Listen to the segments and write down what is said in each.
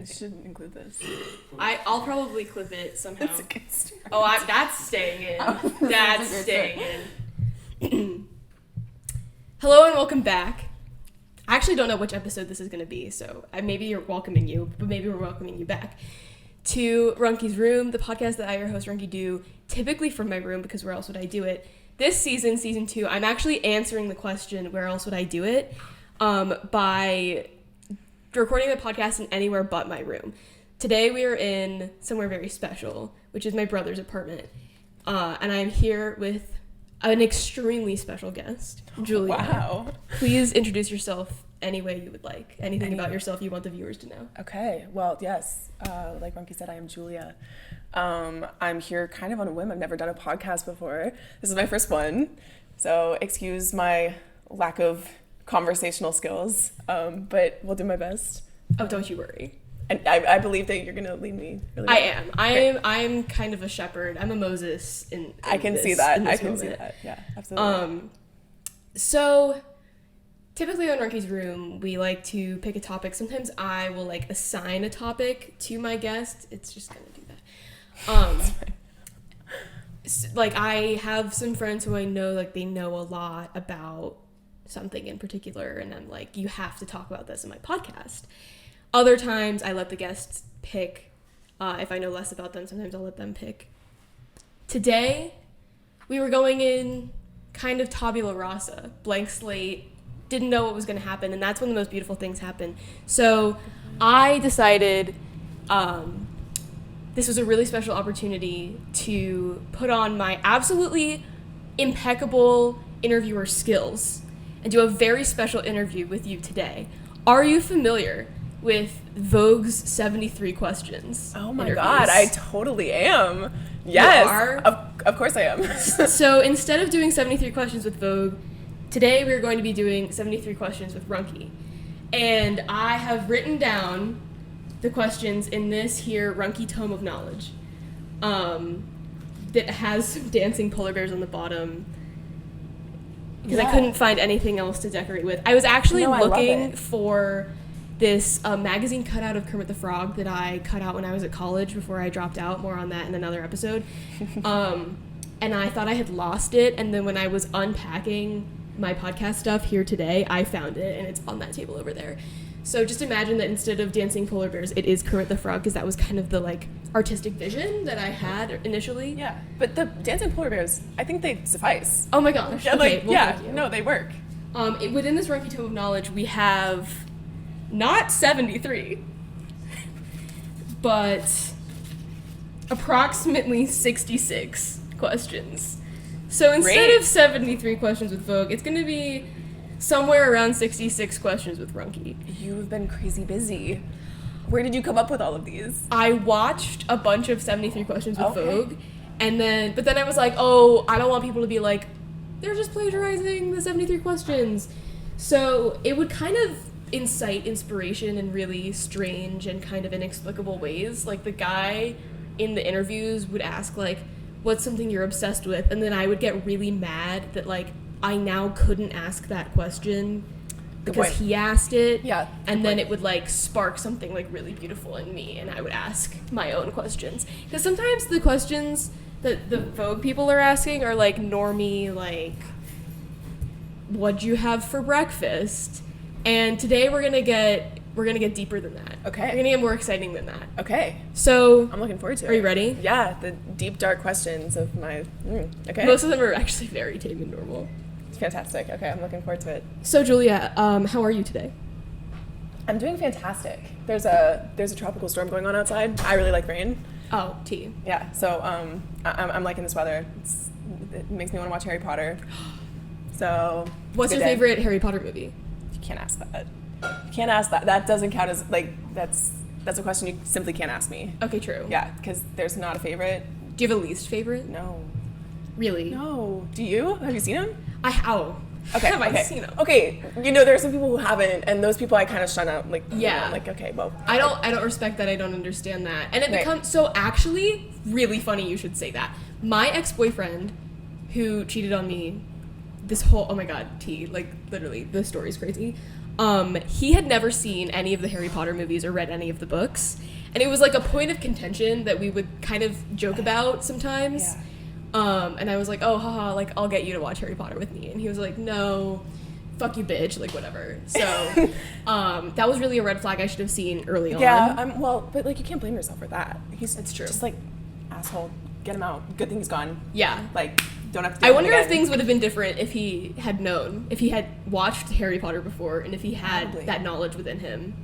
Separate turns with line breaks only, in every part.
I shouldn't include this.
I'll probably clip it somehow.
It's a good story.
Oh, that's staying in. That's staying in. Hello and welcome back. I actually don't know which episode this is going to be, so maybe you're welcoming you, but maybe we're welcoming you back to Runky's Room, the podcast that I, your host Runky, do typically from my room, because where else would I do it? This season, season 2, I'm actually answering the question, where else would I do it, by recording the podcast in anywhere but my room. Today we are in somewhere very special, which is my brother's apartment, and I'm here with an extremely special guest, Julia.
Wow.
Please introduce yourself any way you would like. Anything about yourself you want the viewers to know.
Okay. Well, yes. Like Runky said, I am Julia. I'm here kind of on a whim. I've never done a podcast before. This is my first one. So excuse my lack of conversational skills, but we'll do my best.
Oh, don't you worry.
And I believe that you're going to lead me really well.
I'm kind of a shepherd. I'm a Moses in
I can
this,
see that.
in this
I can see
moment.
that. Yeah, absolutely.
So typically on Runky's Room, we like to pick a topic. Sometimes I will like assign a topic to my guest. It's just going to do that. Like I have some friends who I know, like they know a lot about something in particular, and I'm like, you have to talk about this in my podcast. Other times I let the guests pick. If I know less about them, sometimes I'll let them pick. Today we were going in kind of tabula rasa, blank slate, didn't know what was going to happen, and that's when the most beautiful things happen. So I decided this was a really special opportunity to put on my absolutely impeccable interviewer skills and do a very special interview with you today. Are you familiar with Vogue's 73 questions?
Oh my
interviews?
God, I totally am. Yes.
You are?
Of course I am.
So instead of doing 73 questions with Vogue, today we're going to be doing 73 questions with Runky. And I have written down the questions in this here Runky Tome of Knowledge that has some dancing polar bears on the bottom, because I couldn't find anything else to decorate with. I was actually looking for this magazine cutout of Kermit the Frog that I cut out when I was at college before I dropped out. More on that in another episode. And I thought I had lost it, and then when I was unpacking my podcast stuff here today, I found it, and it's on that table over there. So just imagine that instead of dancing polar bears, it is Kermit the Frog, because that was kind of the like artistic vision that I had initially.
Yeah, but the dancing polar bears, I think they suffice.
Oh my gosh.
Yeah,
Okay,
like,
well,
yeah,
thank you.
no, they work.
Within this Runky Tome of Knowledge, we have not 73, but approximately 66 questions. So instead of 73 questions with Vogue, it's going to be somewhere around 66 questions with Runky.
You've been crazy busy. Where did you come up with all of these?
I watched a bunch of 73 questions with Vogue, but then I was like, oh, I don't want people to be like, they're just plagiarizing the 73 questions. So it would kind of incite inspiration in really strange and kind of inexplicable ways. Like the guy in the interviews would ask like, what's something you're obsessed with? And then I would get really mad that like I now couldn't ask that question because he asked it.
Yeah.
And then it would like spark something like really beautiful in me, and I would ask my own questions. Because sometimes the questions that the Vogue people are asking are like normie, like, what'd you have for breakfast? And today we're gonna get deeper than that.
Okay.
We're gonna get more exciting than that.
Okay.
So
I'm looking forward to it.
Are you ready?
Yeah, the deep, dark questions of my... okay.
Most of them are actually very tame and normal.
It's fantastic. Okay, I'm looking forward to it.
So Julia, how are you today?
I'm doing fantastic. There's a tropical storm going on outside. I really like rain.
Oh, tea.
Yeah, so I'm liking this weather. It makes me want to watch Harry Potter. So
what's your favorite Harry Potter movie?
You can't ask that. You can't ask that. That doesn't count as like that's a question you simply can't ask me.
Okay, true.
Yeah, because there's not a favorite.
Do you have a least favorite?
No.
Really?
No. Do you? Have you seen him?
Okay. Have I seen him?
Okay. You know, there are some people who haven't, and those people I kind of shun out. Like,
yeah.
Like, okay, well.
I don't respect that. I don't understand that. And it becomes so actually really funny. You should say that. My ex-boyfriend, who cheated on me, this whole oh my god, tea, like literally the story's crazy. He had never seen any of the Harry Potter movies or read any of the books. And it was like a point of contention that we would kind of joke about sometimes. Yeah. And I was like, oh, haha, like, I'll get you to watch Harry Potter with me. And he was like, no, fuck you, bitch, like, whatever. So, that was really a red flag I should have seen early on.
Yeah, well, but, like, you can't blame yourself for that.
It's true.
Just, like, asshole, get him out. Good thing he's gone.
Yeah.
Like, don't have to do
I wonder
again.
if things would have been different if he had known, if he had watched Harry Potter before, and if he had
Probably.
that knowledge within him.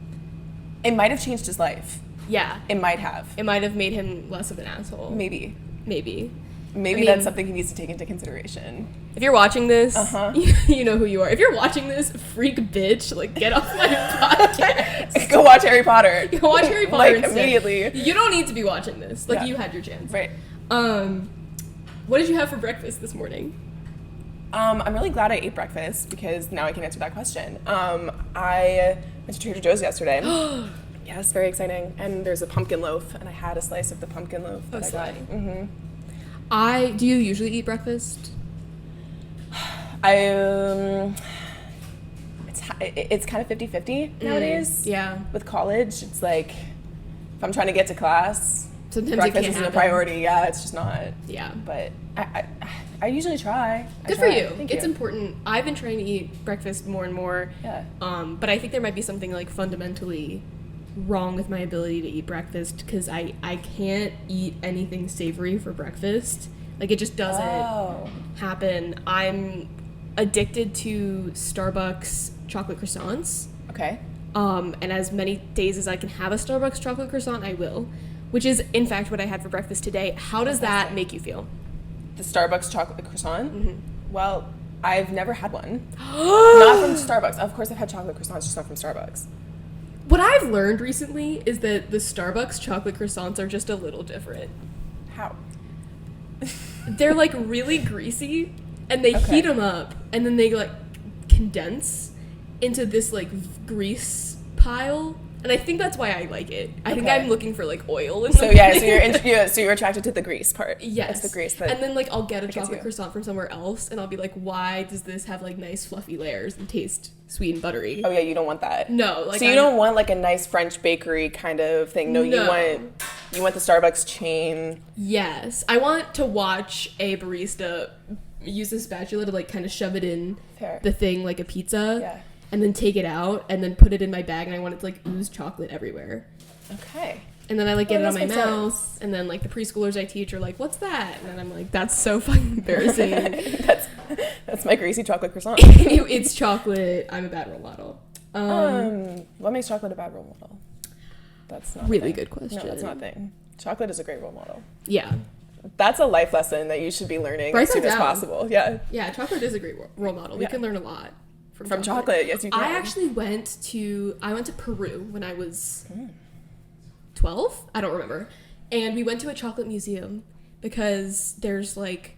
It might have changed his life.
Yeah.
It might have.
It might have made him less of an asshole.
Maybe.
Maybe.
I mean, that's something he needs to take into consideration.
If you're watching this, you know who you are. If you're watching this, freak bitch, like, get off my podcast.
Go watch Harry Potter.
Go watch Harry Potter
like,
instead.
Immediately.
You don't need to be watching this. Like,
Yeah.
you had your chance.
Right.
What did you have for breakfast this morning?
I'm really glad I ate breakfast because now I can answer that question. I went to Trader Joe's yesterday. Yes, very exciting. And there's a pumpkin loaf, and I had a slice of the pumpkin loaf that I got. Mm-hmm.
Do you usually eat breakfast?
It's kind of 50-50 nowadays.
Yeah.
With college, it's like if I'm trying to get to class,
Sometimes
breakfast
it can't
isn't a
happen.
priority. Yeah, it's just not.
Yeah.
But I usually try.
Good
I try.
for you.
Thank
It's
you.
important. I've been trying to eat breakfast more and more.
Yeah.
But I think there might be something like fundamentally wrong with my ability to eat breakfast because I can't eat anything savory for breakfast. Like, it just doesn't happen. I'm addicted to Starbucks chocolate croissants.
Okay.
And as many days as I can have a Starbucks chocolate croissant, I will. Which is, in fact, what I had for breakfast today. How does that make you feel?
The Starbucks chocolate croissant?
Mm-hmm.
Well, I've never had one. Not from Starbucks. Of course I've had chocolate croissants, just not from Starbucks.
What I've learned recently is that the Starbucks chocolate croissants are just a little different.
How?
They're like really greasy, and they heat them up, and then they like condense into this like grease pile. And I think that's why I like it. I think I'm looking for like oil and
so yeah, so you're attracted to the grease part.
Yes.
It's the grease that.
And then like I'll get a chocolate croissant from somewhere else, and I'll be like, why does this have like nice fluffy layers and taste sweet and buttery?
Oh yeah, you don't want that.
No, like
so you don't want like a nice French bakery kind of thing. No, you want the Starbucks chain.
Yes, I want to watch a barista use a spatula to like kind of shove it in the thing like a pizza.
Yeah.
And then take it out and then put it in my bag, and I want it to like ooze chocolate everywhere.
Okay.
And then I like get it on my mouth, and then like the preschoolers I teach are like, "What's that?" And then I'm like, "That's so fucking embarrassing."
that's my greasy chocolate croissant.
It's chocolate. I'm a bad role model.
What makes chocolate a bad role model? That's not
really good question.
No, that's not a thing. Chocolate is a great role model.
Yeah.
That's a life lesson that you should be learning as soon as possible. Yeah.
Yeah, chocolate is a great role model. We can learn a lot from
chocolate. Yes, you can.
I actually went to Peru when I was 12. I don't remember. And we went to a chocolate museum because there's like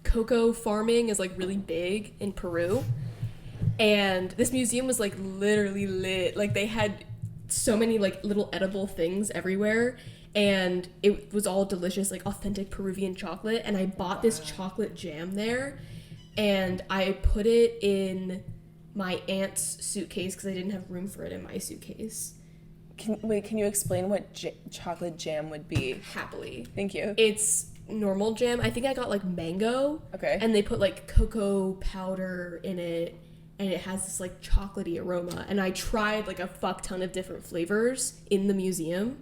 cocoa farming is like really big in Peru. And this museum was like literally lit. Like they had so many like little edible things everywhere. And it was all delicious, like authentic Peruvian chocolate. And I bought this chocolate jam there. And I put it in my aunt's suitcase because I didn't have room for it in my suitcase.
Can you explain what chocolate jam would be?
Happily.
Thank you.
It's normal jam. I think I got like mango.
Okay.
And they put like cocoa powder in it. And it has this like chocolatey aroma. And I tried like a fuck ton of different flavors in the museum.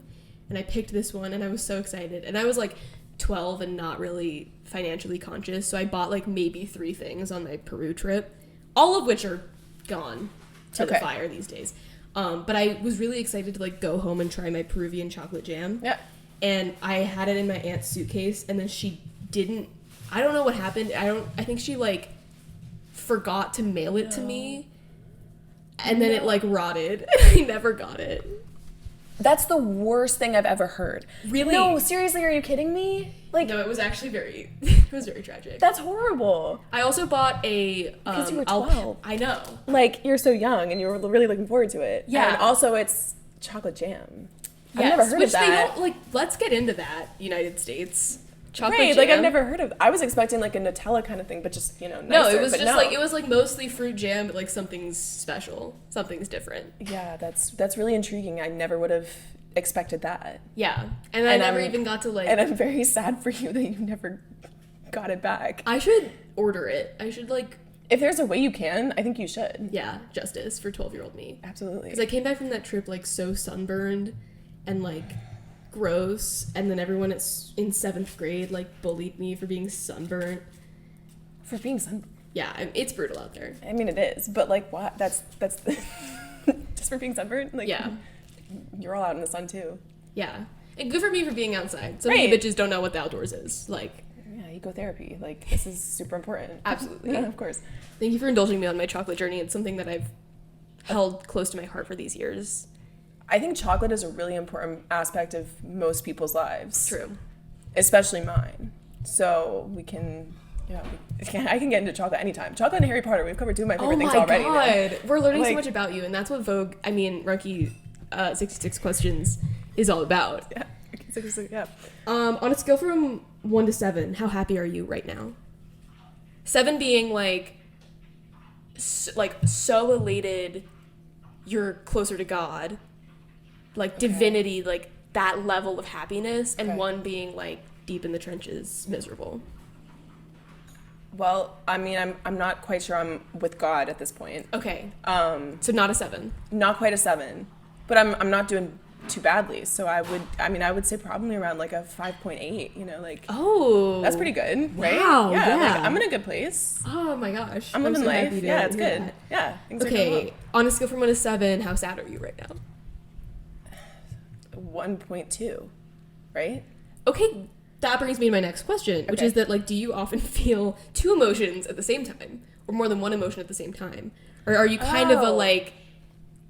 And I picked this one and I was so excited. And I was like 12 and not really financially conscious. So I bought like maybe 3 things on my Peru trip. All of which are gone to the fire these days. But I was really excited to like go home and try my Peruvian chocolate jam.
Yeah.
And I had it in my aunt's suitcase, and then she didn't. I don't know what happened. I think she like forgot to mail it to me, and then it like rotted. I never got it.
That's the worst thing I've ever heard.
Really?
No, seriously, are you kidding me? Like,
no, it was actually it was very tragic.
That's horrible.
I also bought a
because you were 12.
I know.
Like, you're so young and you were really looking forward to it.
Yeah.
And also it's chocolate jam.
Yes,
I've never heard
which
of that.
They don't like. Let's get into that, United States. chocolate
right,
jam.
like I've never heard of. I was expecting like a Nutella kind of thing, but just nicer,
no, it was just
no.
like it was like mostly fruit jam, but like something's special, something's different.
Yeah, that's really intriguing. I never would have expected that.
Yeah, and I never even got to like.
And I'm very sad for you that you never got it back.
I should order it. I should like.
If there's a way you can, I think you should.
Yeah, justice for 12-year-old me.
Absolutely.
Because I came back from that trip like so sunburned and like gross, and then everyone in 7th grade like bullied me for being sunburned.
For being
Yeah, it's brutal out there.
I mean, it is, but like, what? That's just for being sunburned. Like,
yeah,
you're all out in the sun too.
Yeah, and good for me for being outside. So
right.
many bitches don't know what the outdoors is like.
Yeah, ecotherapy. Like, this is super important.
Absolutely.
Yeah, of course.
Thank you for indulging me on my chocolate journey. It's something that I've held close to my heart for these years.
I think chocolate is a really important aspect of most people's lives.
True.
Especially mine. So we can, I can get into chocolate anytime. Chocolate and Harry Potter, we've covered 2 of my favorite things already.
Oh my God. We're learning so
Like-
much about you, and that's what Vogue, Runky 66 Questions is all about.
Yeah. Yeah.
On a scale from 1 to 7, how happy are you right now? 7 being like so elated you're closer to God, like divinity, like that level of happiness, and 1 being like deep in the trenches, miserable.
Well, I mean, I'm not quite sure I'm with God at this point.
Okay. So not a 7.
Not quite a 7, but I'm not doing too badly. So I would say probably around like a 5.8, like,
oh,
that's pretty good, right?
Wow,
Yeah.
yeah.
Like, I'm in a good place.
Oh my gosh.
I'm living
so
life.
happy to
Yeah, it's
hear
good.
that.
Yeah. Things are going
Okay,
well.
on a scale from 1 to 7, how sad are you right now?
1.2, right?
Okay, that brings me to my next question, which is that, like, do you often feel 2 emotions at the same time? Or more than 1 emotion at the same time? Or are you kind of a, like,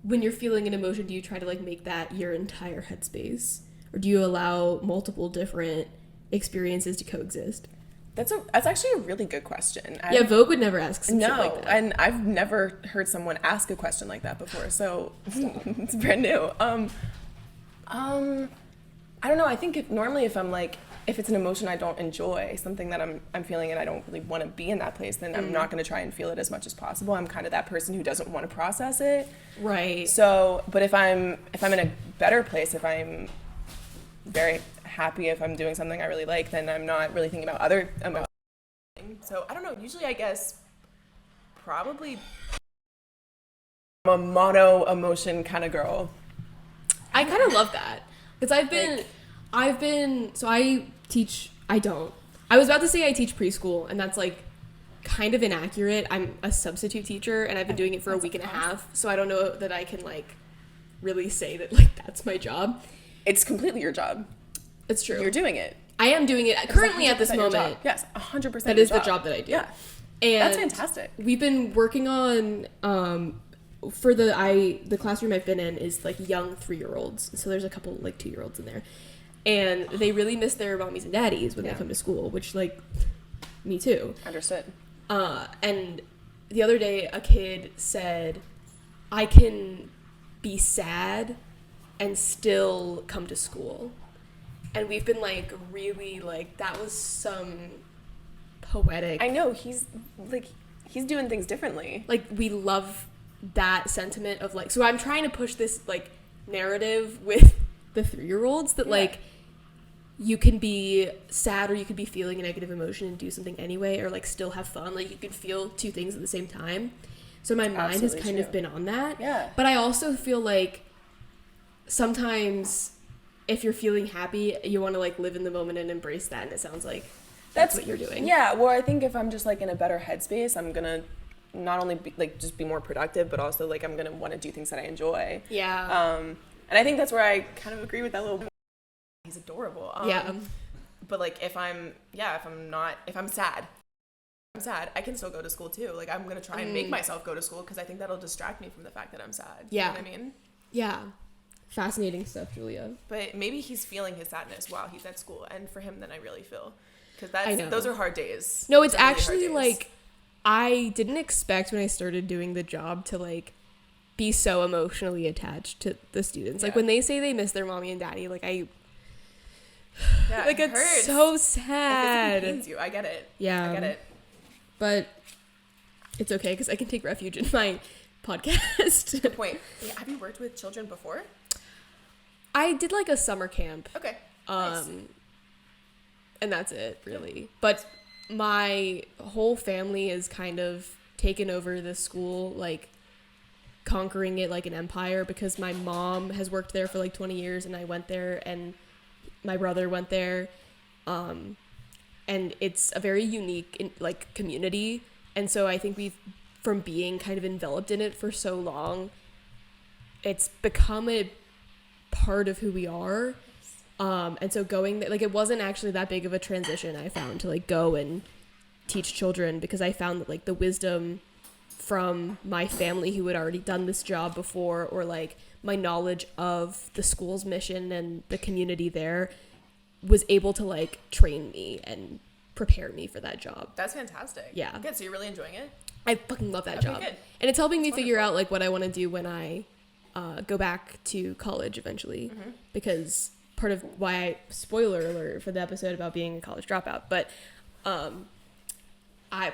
when you're feeling an emotion, do you try to, like, make that your entire headspace? Or do you allow multiple different experiences to coexist?
That's actually a really good question.
Yeah, Vogue would never ask some shit like that.
And I've never heard someone ask a question like that before, so it's brand new. I don't know. I think if it's an emotion I don't enjoy, something that I'm feeling and I don't really want to be in that place, then I'm not going to try and feel it as much as possible. I'm kind of that person who doesn't want to process it.
Right.
So, but if I'm in a better place, if I'm very happy, if I'm doing something I really like, then I'm not really thinking about other emotions. So I don't know. Usually, I guess probably I'm a mono emotion kind of girl.
I kind of love that. Because I was about to say I teach preschool, and that's like kind of inaccurate. I'm a substitute teacher, and I've been doing it for a week and a half, so I don't know that I can like really say that like that's my job.
It's completely your job.
It's true.
You're doing it.
I am doing it currently at this moment.
Yes, 100%.
That is the job that I do.
Yeah.
And
that's fantastic.
We've been working on for the classroom I've been in is like young 3-year-olds. So there's a couple like 2-year-olds in there. And they really miss their mommies and daddies when they come to school, which like me too.
Understood.
And the other day a kid said, I can be sad and still come to school. And we've been like really like that was some poetic.
I know he's doing things differently.
Like we love that sentiment of like, so I'm trying to push this like narrative with the 3-year-olds that like you can be sad or you could be feeling a negative emotion and do something anyway, or like still have fun. Like you could feel 2 things at the same time. So my mind has kind of been on that.
Yeah.
But I also feel like sometimes if you're feeling happy, you want to like live in the moment and embrace that. And it sounds like that's what you're doing.
Yeah. Well, I think if I'm just like in a better headspace, I'm gonna not only be, like just be more productive, but also like I'm gonna want to do things that I enjoy.
Yeah.
And I think that's where I kind of agree with that little boy. He's adorable.
Yeah.
But like if I'm sad, I can still go to school too. Like I'm gonna try and make myself go to school because I think that'll distract me from the fact that I'm sad.
Yeah.
You know what I mean?
Yeah. Fascinating stuff, Julia.
But maybe he's feeling his sadness while he's at school, and for him, then I really feel because those are hard days.
No, it's
Definitely
actually
hard days.
like I didn't expect when I started doing the job to like be so emotionally attached to the students. Like when they say they miss their mommy and daddy, like
Yeah,
like,
it
it's
hurts.
so
It
sad.
pains you. I get it.
Yeah.
I get it.
But it's okay because I can take refuge in my podcast.
Good point. Yeah, have you worked with children before?
I did like a summer camp.
Okay. Nice.
And that's it, really. But my whole family is kind of taken over the school, like conquering it like an empire, because my mom has worked there for like 20 years and I went there and my brother went there. And it's a very unique like community. And so I think from being kind of enveloped in it for so long, it's become a part of who we are. And so going there, like, it wasn't actually that big of a transition, I found, to like go and teach children, because I found that like the wisdom from my family who had already done this job before, or like my knowledge of the school's mission and the community there, was able to like train me and prepare me for that job.
That's fantastic.
Yeah.
Good. So you're really enjoying it?
I fucking love that
Okay,
job.
good.
And it's helping me
That's
figure
wonderful.
out like what I want to do when I go back to college eventually.
Mm-hmm.
Because part of why spoiler alert for the episode about being a college dropout, but part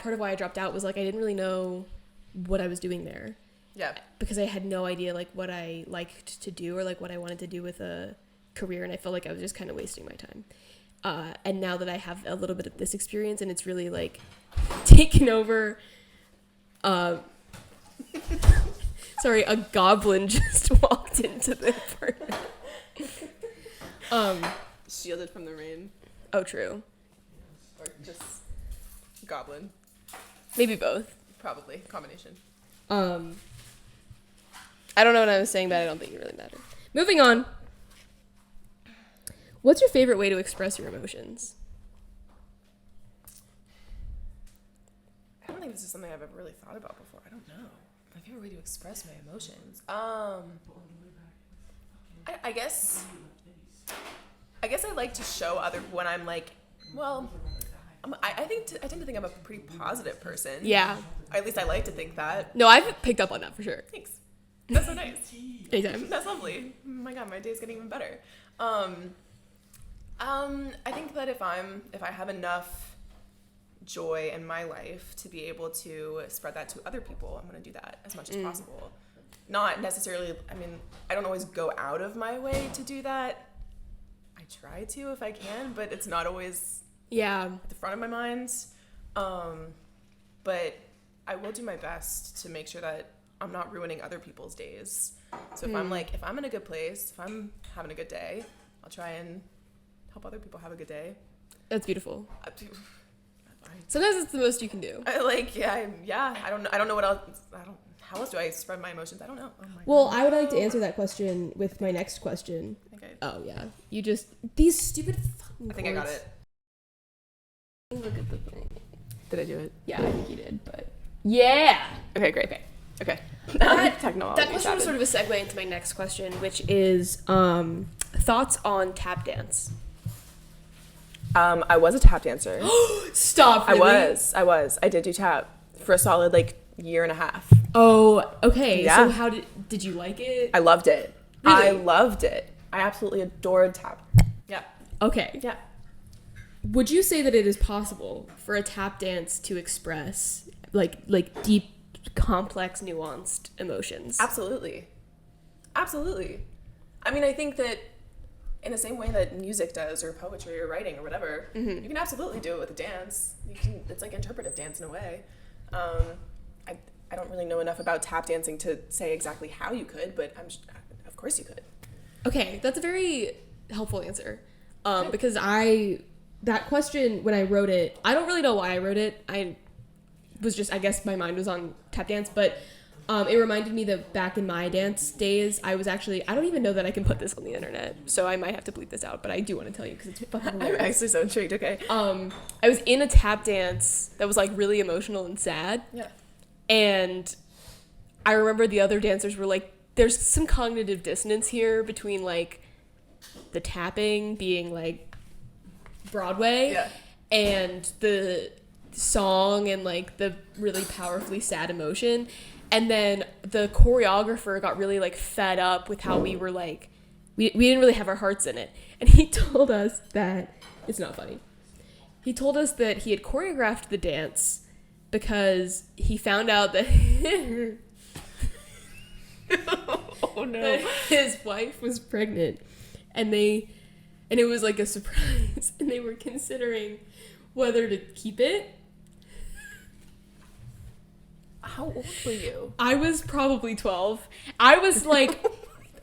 of why I dropped out was like I didn't really know what I was doing there.
Yeah.
Because I had no idea like what I liked to do or like what I wanted to do with a career, and I felt like I was just kind of wasting my time. And now that I have a little bit of this experience and it's really like taken over. Sorry, a goblin just walked into the apartment.
Shielded from the rain.
Oh, true.
Or just goblin.
Maybe both.
Probably. Combination.
I don't know what I was saying, but I don't think it really mattered. Moving on. What's your favorite way to express your emotions?
I don't think this is something I've ever really thought about before. I don't know. My favorite way to express my emotions. I guess I like to show when I'm like, well, I tend to think I'm a pretty positive person.
Yeah.
Or at least I like to think that.
No, I've picked up on that for sure.
Thanks. That's so nice.
Anytime.
That's lovely. Oh my God, my day's getting even better. I think that if I have enough joy in my life to be able to spread that to other people, I'm going to do that as much as possible. Not necessarily, I mean, I don't always go out of my way to do that. I try to if I can, but it's not always
Yeah.
at the front of my mind. But I will do my best to make sure that I'm not ruining other people's days. So if I'm in a good place, if I'm having a good day, I'll try and help other people have a good day.
That's beautiful.
I
Sometimes it's the most you can do.
I don't know what else. How else do I spread my emotions? I don't know. Oh my
Well,
God.
I would like to answer that question with my next question.
Okay.
Oh, yeah. You just... These stupid fucking
I think I got
chords.
it.
Look at the thing.
Did I do it?
Yeah, I think you did, but... Yeah!
Okay, great. Okay.
That
Technology.
question was sort of a segue into my next question, which is thoughts on tap dance.
I was a tap dancer.
Stop, really?
I was. I did do tap for a solid year and a half.
Oh, okay.
Yeah.
So how did you like it?
I loved it.
Really?
I loved it. I absolutely adored tap. Yeah.
Okay.
Yeah.
Would you say that it is possible for a tap dance to express like deep, complex, nuanced emotions?
Absolutely. Absolutely. I mean, I think that in the same way that music does, or poetry, or writing, or whatever, you can absolutely do it with a dance. It's like interpretive dance in a way. I don't really know enough about tap dancing to say exactly how you could, but of course you could.
Okay, that's a very helpful answer. Because that question, when I wrote it, I don't really know why I wrote it. I guess my mind was on tap dance, but it reminded me that back in my dance days, I don't even know that I can put this on the internet, so I might have to bleep this out, but I do want to tell you because it's fucking hilarious.
I'm actually so intrigued, okay.
I was in a tap dance that was really emotional and sad.
Yeah.
And I remember the other dancers were like, there's some cognitive dissonance here between the tapping being Broadway,
Yeah.
and the song and the really powerfully sad emotion. And then the choreographer got really fed up with how we were we didn't really have our hearts in it. And he told us that, it's not funny. He told us that he had choreographed the dance because he found out that
Oh no.
that his wife was pregnant, and it was like a surprise, and they were considering whether to keep it.
How old were you?
I was probably 12. I was like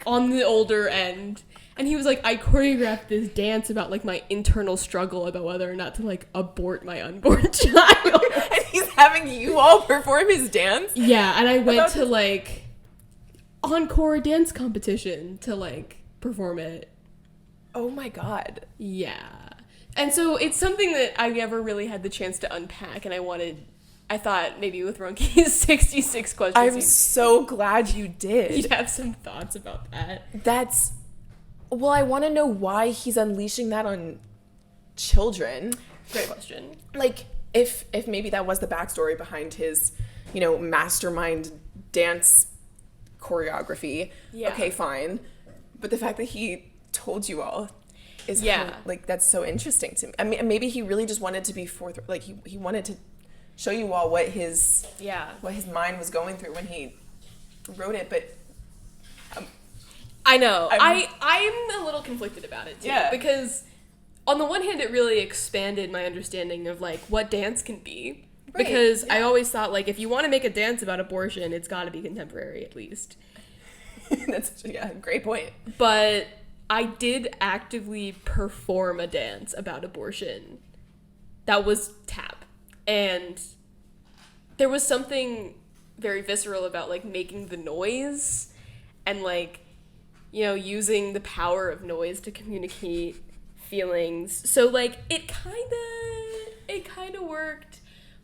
on the older end. And he was like, I choreographed this dance about like my internal struggle about whether or not to like abort my unborn child.
And he's having you all perform his dance?
Yeah, and I went to like encore dance competition to like perform it.
Oh my god.
Yeah. And so it's something that I never really had the chance to unpack, and I thought maybe with Runky's 66 questions.
I'm so glad you did.
You'd have some thoughts about that.
Well, I want to know why he's unleashing that on children.
Great question.
Like, if maybe that was the backstory behind his, mastermind dance choreography.
Yeah.
Okay, fine. But the fact that he told you all is that's so interesting to me. I mean, maybe he really just wanted to be he wanted to show you all what his mind was going through when he wrote it, but
I know. I'm a little conflicted about it too.
Yeah.
Because on the one hand it really expanded my understanding of like what dance can be.
Right,
Because
yeah.
I always thought like if you want to make a dance about abortion, it's got to be contemporary at least.
That's a great point.
But I did actively perform a dance about abortion. That was tap. And there was something very visceral about like making the noise and like using the power of noise to communicate feelings. So like it kind of worked,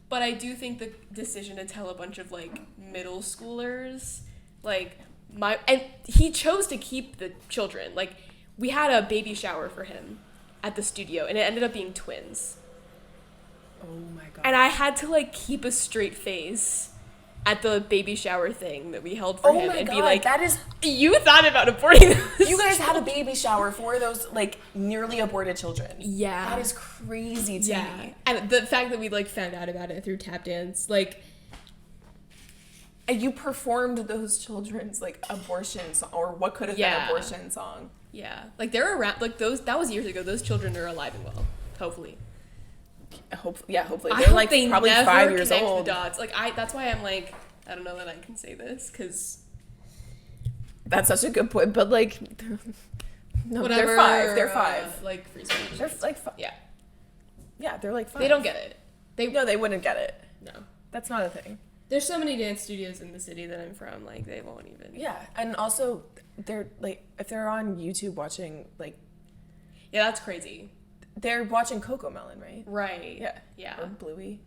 but I do think the decision to tell a bunch of like middle schoolers and he chose to keep the children. Like we had a baby shower for him at the studio, and it ended up being twins.
Oh my god.
And I had to like keep a straight face at the baby shower thing that we held for him and be like,
that is,
you thought about aborting those
you guys had a baby shower for those like nearly aborted children.
Yeah.
That is crazy to me.
And the fact that we like found out about it through tap dance, like,
and you performed those children's like abortion song, or what could have been an abortion song.
Yeah. Like they're around, like that was years ago. Those children are alive and well, hopefully.
Hopefully
I
they're
hope
like
they
probably
never
5 years
connect
old.
the dots. Like that's why I'm like, I don't know that I can say this because
That's such a good point, but like, no,
whatever.
They're five.
Like free speech.
They're like
yeah.
Yeah, they're like 5.
They don't get it.
They wouldn't get it.
No.
That's not a thing.
There's so many dance studios in the city that I'm from, like they won't even.
Yeah, and also they're like, if they're on YouTube watching, like,
Yeah, that's crazy.
they're watching Coco Melon, right?
Right.
Yeah.
Yeah.
Or Bluey.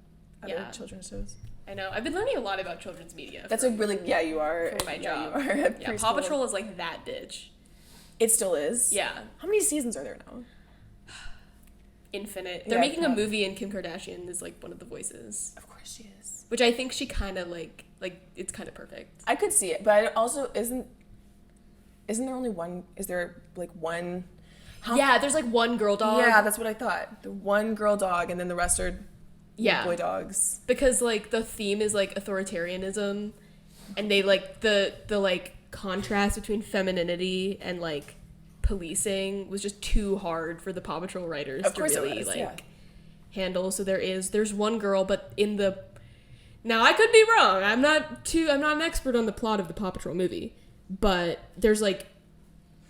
Other
Yeah.
children's shows.
I know. I've been learning a lot about children's media.
That's a really, you are.
for my job.
You are at
Yeah,
preschool.
Paw Patrol is like that bitch.
It still is?
Yeah.
How many seasons are there now?
Infinite. They're
Yeah,
making a movie and Kim Kardashian is like one of the voices.
Of course she is.
Which I think she kind of like it's kind of perfect.
I could see it, but it also isn't there only one, is there like one?
Yeah, there's like one girl dog.
Yeah, that's what I thought. The one girl dog, and then the rest are boy dogs.
Because like the theme is like authoritarianism, and they like the like contrast between femininity and like policing was just too hard for the Paw Patrol writers to really handle. So there's one girl, but now I could be wrong. I'm not an expert on the plot of the Paw Patrol movie, but there's like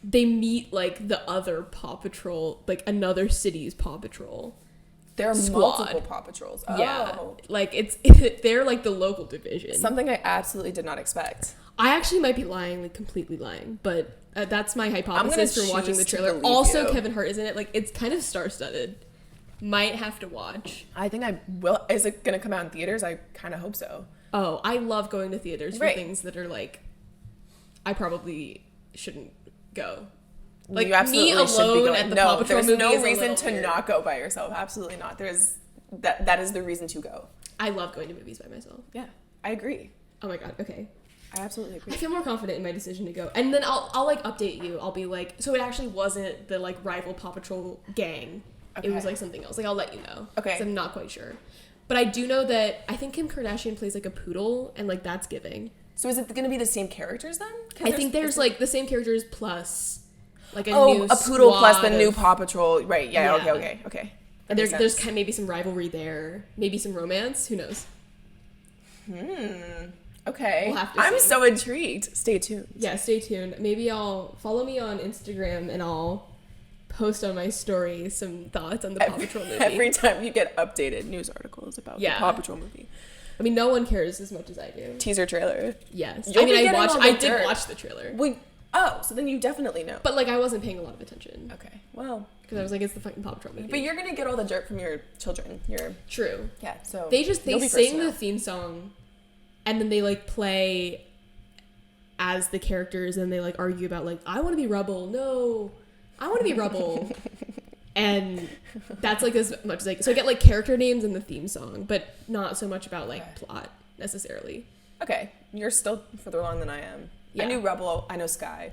they meet like the other Paw Patrol, like another city's Paw Patrol.
There are
squad.
multiple Paw Patrols.
Yeah,
Oh.
like they're like the local division.
Something I absolutely did not expect.
I actually might be lying, like completely lying, but that's my hypothesis from watching the
choose to
trailer.
believe
Also,
you.
Kevin Hart is in it. Like it's kind of star-studded. Might have to watch.
I think I will. Is it going to come out in theaters? I kind of hope so.
Oh, I love going to theaters for
Right.
things that are like I probably shouldn't go. Like
you absolutely
me alone
should be going.
at the Paw Patrol
there's
movie
no
is a
reason
little
to
weird.
not go by yourself. Absolutely not. There's that is the reason to go.
I love going to movies by myself.
Yeah, I agree.
Oh my god. Okay.
I absolutely agree.
I feel more confident in my decision to go. And then I'll like update you. I'll be like, so it actually wasn't the like rival Paw Patrol gang. Okay. It was like something else. Like I'll let you know.
Okay.
'Cause I'm not quite sure. But I do know that I think Kim Kardashian plays like a poodle, and like that's giving.
So is it going to be the same characters then?
I think there's like the same characters plus like a
new
new
a poodle plus the
squad
new
of-
Paw Patrol. Right. Yeah.
Yeah.
Okay.
And there's kind of maybe some rivalry there, maybe some romance. Who knows?
Okay.
We'll have to
I'm
see.
so intrigued. Stay tuned.
Yeah, stay tuned. Maybe I'll follow me on Instagram and I'll post on my story some thoughts on the Paw Patrol movie.
Every time you get updated news articles about the Paw Patrol movie.
I mean, no one cares as much as I do.
Teaser trailer.
Yes.
You'll
I mean,
be getting all the
I did
dirt.
watch the trailer.
So then you definitely know.
But like, I wasn't paying a lot of attention.
Okay. Well.
Because I was like, it's the fucking Paw Patrol movie.
But you're gonna get all the dirt from your children.
True.
Yeah. So
They
you'll be first
sing
to know.
the theme song, and then they like play as the characters, and they like argue about like, I want to be Rubble. No, I want to be Rubble. And that's like as much as like, so I get like character names in the theme song, but not so much about like plot necessarily.
Okay. You're still further along than I am.
Yeah.
I knew Rebel. I know Sky.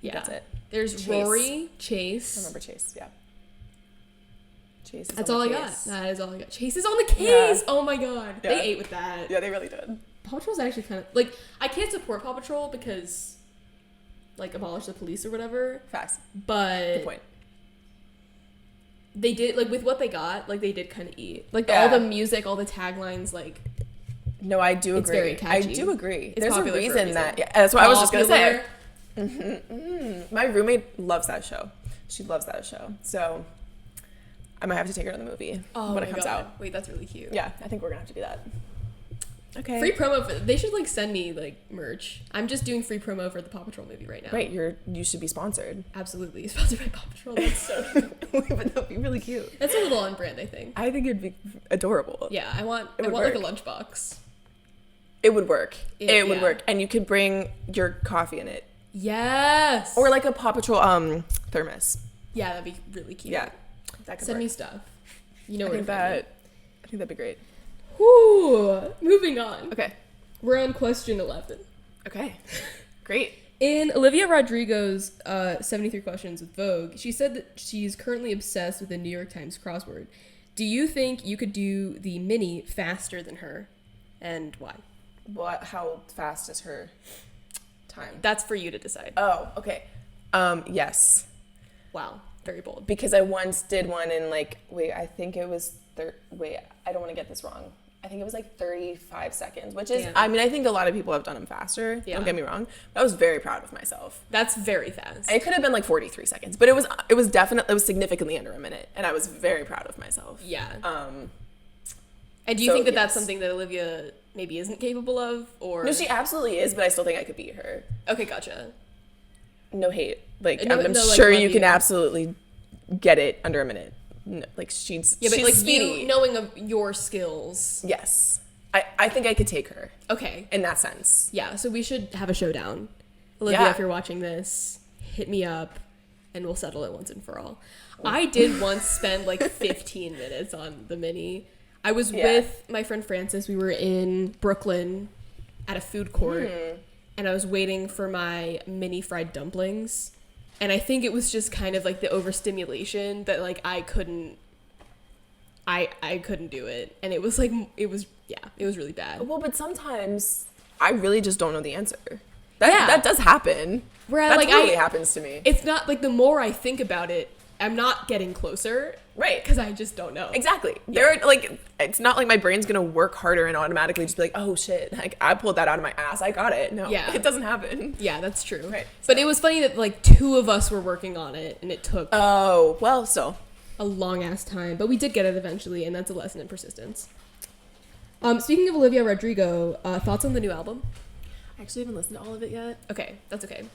Yeah.
That's it.
There's
Chase.
Rory, Chase.
I remember Chase. Yeah. Chase is
That's
on
all
the
I got.
case.
That is all I got. Chase is on the case.
Yeah.
Oh my god.
Yeah.
They ate with that.
Yeah, they really did.
Paw Patrol's actually kind of like, I can't support Paw Patrol because like abolish the police or whatever,
Facts.
but
Good point.
they did like with what they got, like they did kind of eat. Like
Yeah.
all the music, all the taglines, like
No, I do
It's
agree.
very catchy.
I do agree.
It's
There's a
popular for a
reason
reason.
that. Yeah, that's what I was just gonna say.
Popular.
My roommate loves that show. She loves that show. So I might have to take her to the movie
Oh
when
my
it comes
God.
out.
Wait, that's really cute.
Yeah, I think we're gonna have to do that. Okay.
Free promo for, they should like send me like merch. I'm just doing free promo for the Paw Patrol movie right now.
Right, you should be sponsored.
Absolutely. Sponsored by Paw Patrol. That's so
But that'd be really cute.
That's a little on brand, I think.
I think it'd be adorable.
Yeah, I want
It would
like a
work.
lunchbox.
It would work.
Yeah,
It would
yeah.
work. And you could bring your coffee in it.
Yes.
Or like a Paw Patrol thermos.
Yeah, that'd be really cute.
Yeah. That could
Send
work.
me stuff. You know
I
where
think
to find me.
I think that'd be great.
Whew. Moving on.
Okay.
We're on question 11.
Okay. Great.
In Olivia Rodrigo's 73 Questions with Vogue, she said that she's currently obsessed with the New York Times crossword. Do you think you could do the mini faster than her? And why?
How fast is her time?
That's for you to decide.
Oh, okay. Yes.
Wow. Very bold.
Because I once did one in I think it was I don't want to get this wrong. I think it was like 35 seconds, which is,
Damn.
I mean, I think a lot of people have done them faster.
Yeah.
Don't get me wrong. But I was very proud of myself.
That's very fast.
It could have been like 43 seconds, but it was significantly under a minute, and I was very proud of myself.
Yeah.
And
do you think that that's something that Olivia maybe isn't capable of? Or
No, she absolutely is, but I still think I could beat her.
Okay, gotcha.
No hate. Like,
No,
I'm
no, like,
sure
love
you can
you.
absolutely get it under a minute. No, like, she's
Yeah, but
she's
like
speedy.
you knowing of your skills.
Yes. I think I could take her
Okay.
in that sense.
Yeah, so we should have a showdown. Olivia,
Yeah.
if you're watching this, hit me up and we'll settle it once and for all. I did once spend like 15 minutes on the mini. I was with my friend Frances. We were in Brooklyn at a food court and I was waiting for my mini fried dumplings. And I think it was just kind of like the overstimulation that like I couldn't do it. And it was really bad.
Well, but sometimes I really just don't know the answer. That does happen.
Whereas
That
like
totally happens to me.
it's not like the more I think about it, I'm not getting closer.
Right.
Because I just don't know.
Exactly. There are like, it's not like my brain's gonna work harder and automatically just be like, oh shit, like I pulled that out of my ass. I got it. No,
Yeah.
it doesn't happen.
Yeah, that's true.
Right.
But it was funny that like two of us were working on it and it took
Oh, well, so.
a long ass time. But we did get it eventually, and that's a lesson in persistence. Speaking of Olivia Rodrigo, thoughts on the new album?
I actually haven't listened to all of it yet.
Okay, that's okay.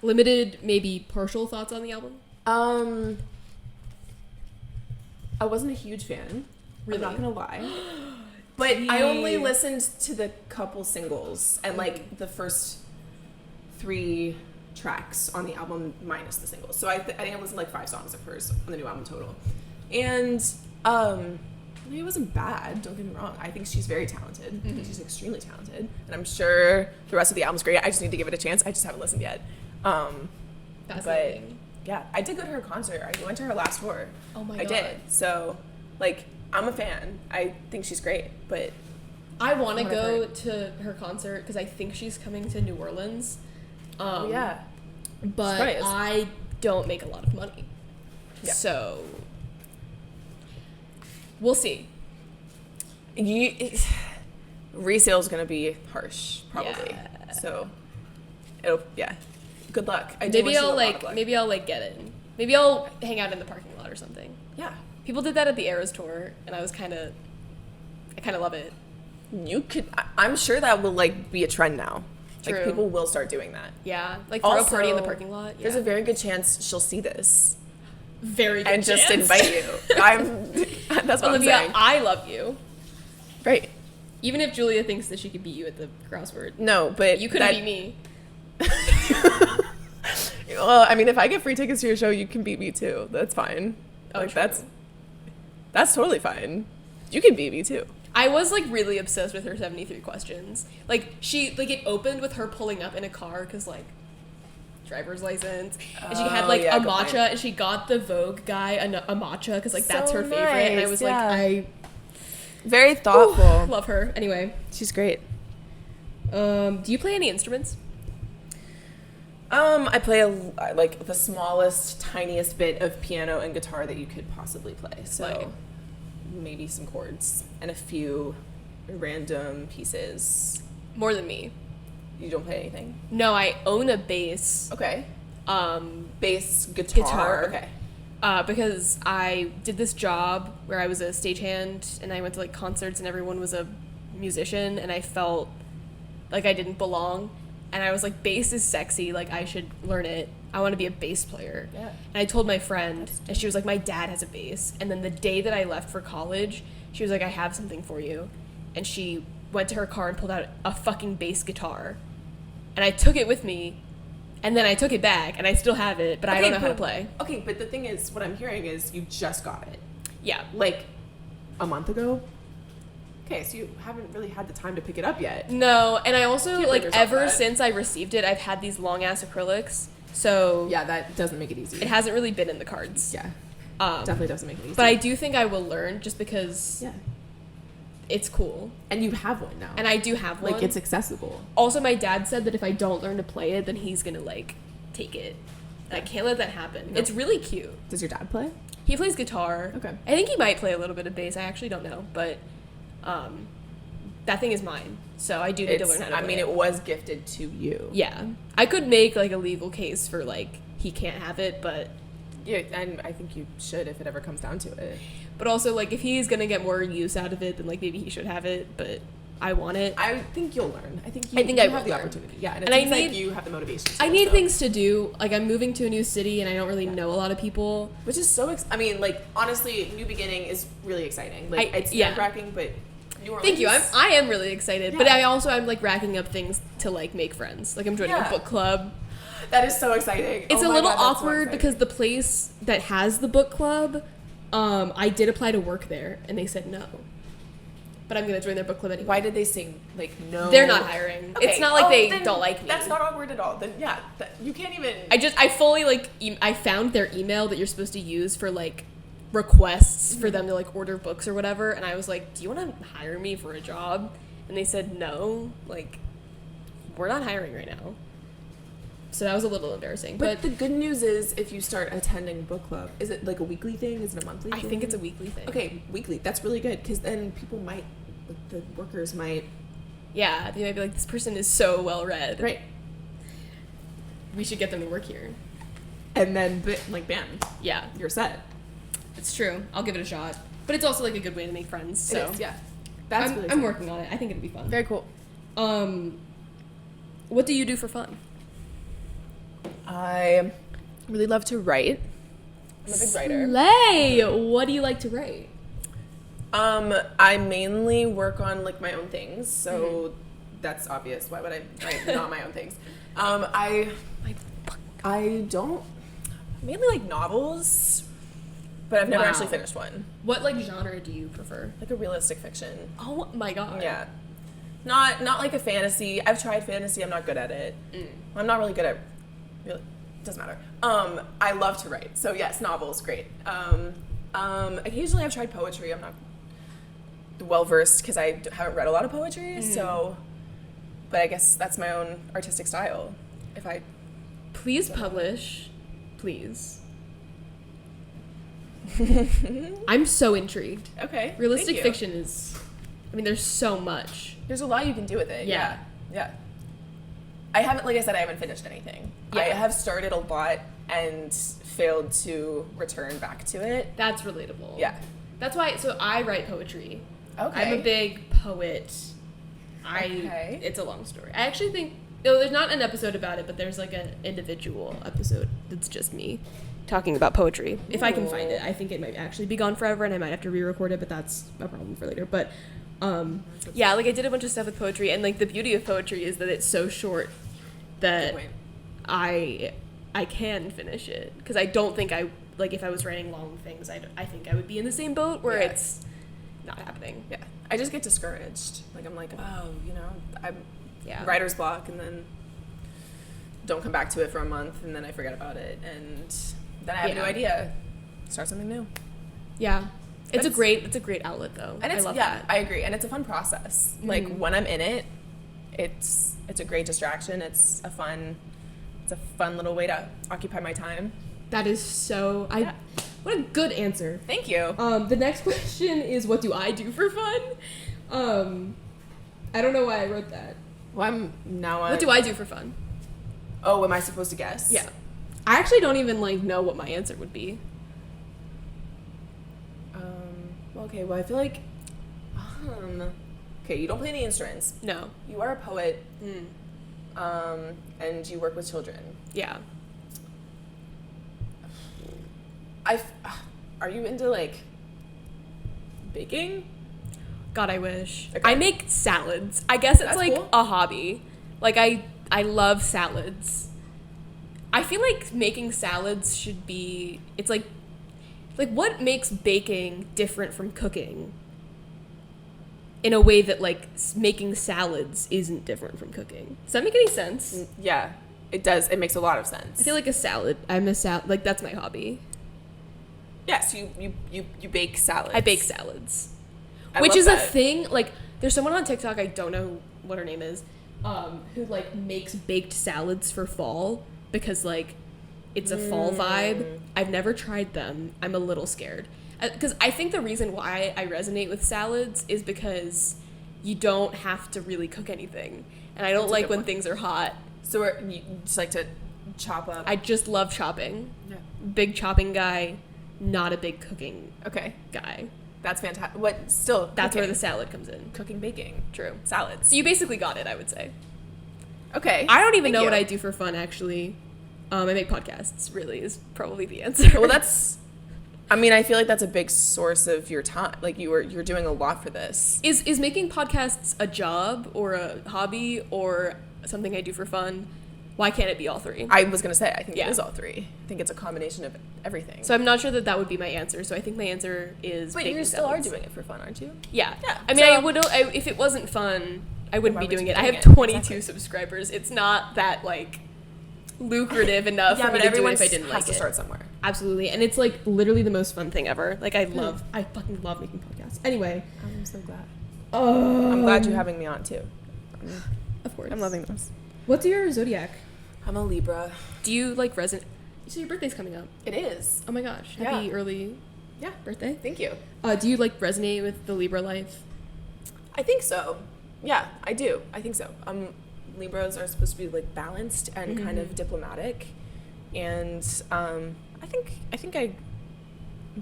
Limited, maybe partial thoughts on the album?
I wasn't a huge fan.
Really?
I'm not gonna lie. But I only listened to the couple singles and like the first 3 tracks on the album minus the singles. So I think I listened to like 5 songs of hers on the new album total. And It wasn't bad, don't get me wrong. I think she's very talented. She's extremely talented. And I'm sure the rest of the album's great. I just need to give it a chance. I just haven't listened yet. But yeah, I did go to her concert. I went to her last tour.
Oh my God.
I did. So, like, I'm a fan. I think she's great, but
I want to go to her concert because I think she's coming to New Orleans.
yeah.
But I don't make a lot of money.
Yeah.
So we'll see.
Resale's gonna be harsh, probably.
Yeah.
So good luck.
Maybe I'll get in. Maybe I'll hang out in the parking lot or something.
Yeah.
People did that at the Eras tour, and I kind of love it.
I'm sure that will like be a trend now.
True.
Like people will start doing that.
Yeah, like throw a party in the parking lot. Yeah.
There's a very good chance she'll see this.
Very good
and
chance.
Just invite you. That's what
Olivia,
I'm saying.
I love you.
Right.
Even if Julia thinks that she could beat you at the crossword.
No, but
you couldn't beat me.
Well, I mean, if I get free tickets to your show, you can beat me too. That's fine.
Oh,
like
true.
that's totally fine. You can beat me too.
I was like really obsessed with her 73 questions. Like it opened with her pulling up in a car because like driver's license, and she had like a matcha, and she got the Vogue guy a matcha because like that's her favorite. And I was like,
very thoughtful.
Love her. Anyway,
she's great.
Do you play any instruments?
I play like the smallest, tiniest bit of piano and guitar that you could possibly play. So maybe some chords and a few random pieces.
More than me.
You don't play anything?
No, I own a bass.
Okay. Bass,
guitar.
Okay.
Because I did this job where I was a stagehand and I went to like concerts and everyone was a musician and I felt like I didn't belong. And I was like, bass is sexy, like I should learn it. I want to be a bass player. Yeah. And I told my friend, and she was like, my dad has a bass. And then the day that I left for college, she was like, I have something for you. And she went to her car and pulled out a fucking bass guitar. And I took it with me, and then I took it back, and I still have it, but I don't know how to play.
Okay, but the thing is, what I'm hearing is you just got it.
Yeah.
Like a month ago? Okay, so you haven't really had the time to pick it up yet.
No, and I also, like, ever since I received it, I've had these long-ass acrylics, so...
Yeah, that doesn't make it easy.
It hasn't really been in the cards.
Yeah. Definitely doesn't make it easy.
But I do think I will learn, just because it's cool.
And you have one now.
And I do have one.
Like, it's accessible.
Also, my dad said that if I don't learn to play it, then he's gonna, like, take it. And I can't let that happen. Nope. It's really cute.
Does your dad play?
He plays guitar.
Okay.
I think he might play a little bit of bass. I actually don't know, but... that thing is mine, so I do need to learn how to play it.
It was gifted to you.
Yeah. I could make, like, a legal case for, like, he can't have it, but...
Yeah, and I think you should if it ever comes down to it.
But also, like, if he's gonna get more use out of it, then, like, maybe he should have it, but I want it.
I think you'll learn. I think you have the opportunity. Yeah, and it seems like you have the motivation.
I need things to do. Like, I'm moving to a new city, and I don't really know a lot of people.
Which is so... I mean, like, honestly, new beginning is really exciting. Like, it's nerve-wracking, but...
Thank you. I am really excited, but I'm like racking up things to like make friends. Like I'm joining a book club.
That is so exciting.
It's a little awkward because the place that has the book club, I did apply to work there and they said no. But I'm gonna join their book club anyway.
Why did they say like no?
They're not hiring. Okay. It's not like they don't like me.
That's not awkward at all. Then you can't even.
I fully like I found their email that you're supposed to use for like requests for them to like order books or whatever, and I was like, do you want to hire me for a job? And they said no, like we're not hiring right now. So that was a little embarrassing.
But the good news is if you start attending book club, is it like a weekly thing? Is it a monthly thing?
I think it's a weekly thing.
Okay, weekly. That's really good because then people might, the workers might.
Yeah, they might be like, this person is so well read.
Right.
We should get them to work here.
And then like bam.
Yeah.
You're set.
It's true. I'll give it a shot. But it's also like a good way to make friends. So
it is, yeah. That's really
I'm working on it. I think it'll be fun.
Very cool.
What do you do for fun?
I really love to write. I'm a big writer.
Slay! What do you like to write?
I mainly work on like my own things, so that's obvious. Why would I write not my own things? I don't mainly like novels. but I've never
Wow.
actually finished one.
What like genre do you prefer?
Like a realistic fiction.
Oh my god.
Yeah. Not like a fantasy. I've tried fantasy. I'm not good at it. I'm not really good at. Really, doesn't matter. I love to write. So yes, novels, great. Occasionally I've tried poetry. I'm not well versed because I haven't read a lot of poetry. So, but I guess that's my own artistic style. If I
Please publish. Please. I'm so intrigued.
Okay.
Realistic
thank you.
fiction is, I mean, there's so much.
There's a lot you can do with it.
Yeah.
Yeah. I haven't, like I said, I haven't finished anything.
Yeah.
I have started a lot and failed to return back to it.
That's relatable.
Yeah.
That's why, so I write poetry.
Okay.
I'm a big poet.
Okay.
It's a long story. I actually think, no, there's not an episode about it, but there's like an individual episode that's just me talking about poetry. If I can find it. I think it might actually be gone forever and I might have to re-record it, but that's a problem for later. But yeah, like I did a bunch of stuff with poetry, and like the beauty of poetry is that it's so short that I can finish it, because I don't think I, like if I was writing long things, I think I would be in the same boat where it's not happening.
Yeah. I just get discouraged. Like I'm like, oh, I'm writer's block, and then don't come back to it for a month, and then I forget about it, and then I have a new idea. Start something new.
Yeah. It's a great outlet though.
And I love that. I agree. And it's a fun process.
Mm-hmm.
Like when I'm in it, it's a great distraction. It's a fun little way to occupy my time.
That is so what a good answer.
Thank you.
The next question is, what do I do for fun? I don't know why I wrote that.
Well,
what do I do for fun?
Oh, am I supposed to guess?
Yeah. I actually don't even like know what my answer would be.
Okay, well, I feel like, okay, you don't play any instruments.
No.
You are a poet, and you work with children.
Yeah.
Are you into, like, baking?
God, I wish.
Okay.
I make salads. I guess it's
That's
like
cool.
a hobby. Like I love salads. I feel like making salads should be, it's like what makes baking different from cooking in a way that like making salads isn't different from cooking? Does that make any sense?
Yeah, it does. It makes a lot of sense.
I feel like like that's my hobby.
Yes, you bake salads.
I bake salads.
I
Which
love
is
that.
a thing, like there's someone on TikTok, I don't know what her name is, who like makes baked salads for fall because like it's a fall vibe. I've never tried them. I'm a little scared. Because I think the reason why I resonate with salads is because you don't have to really cook anything. And I don't like when things are hot.
So you just like to chop up?
I just love chopping.
Yeah.
Big chopping guy, not a big cooking guy.
That's fantastic. What, still,
That's where the salad comes in.
cooking, baking.
True.
Salads.
So you basically got it, I would say.
Okay.
I don't even know what I do for fun, actually. I make podcasts, really, is probably the answer.
Well, I feel like that's a big source of your time. Like, you're doing a lot for this.
Is making podcasts a job or a hobby or something I do for fun? Why can't it be all three?
I was going to say, I think it is all three. I think it's a combination of everything.
So I'm not sure that would be my answer. So I think my answer is
Wait,
baking
you still
salads.
are doing it for fun, aren't you?
Yeah.
Yeah.
I mean,
So-
if it wasn't fun, I wouldn't be doing it. I have
doing it?
22
Exactly.
subscribers. It's not that, like, lucrative enough for me
but
to do it
everyone
if I didn't
has
like
to
it.
start somewhere.
Absolutely. And it's, like, literally the most fun thing ever. Like, I fucking love making podcasts. Anyway.
I'm so glad. I'm glad you're having me on, too.
Of course.
I'm loving this.
What's your zodiac?
I'm a Libra.
Do you, like, resonate? So your birthday's coming up.
It is.
Oh my gosh. Happy early birthday.
Thank you.
Do you, like, resonate with the Libra life?
I think so. Yeah, I do. I think so. Libras are supposed to be like balanced and kind of diplomatic, and I think I'm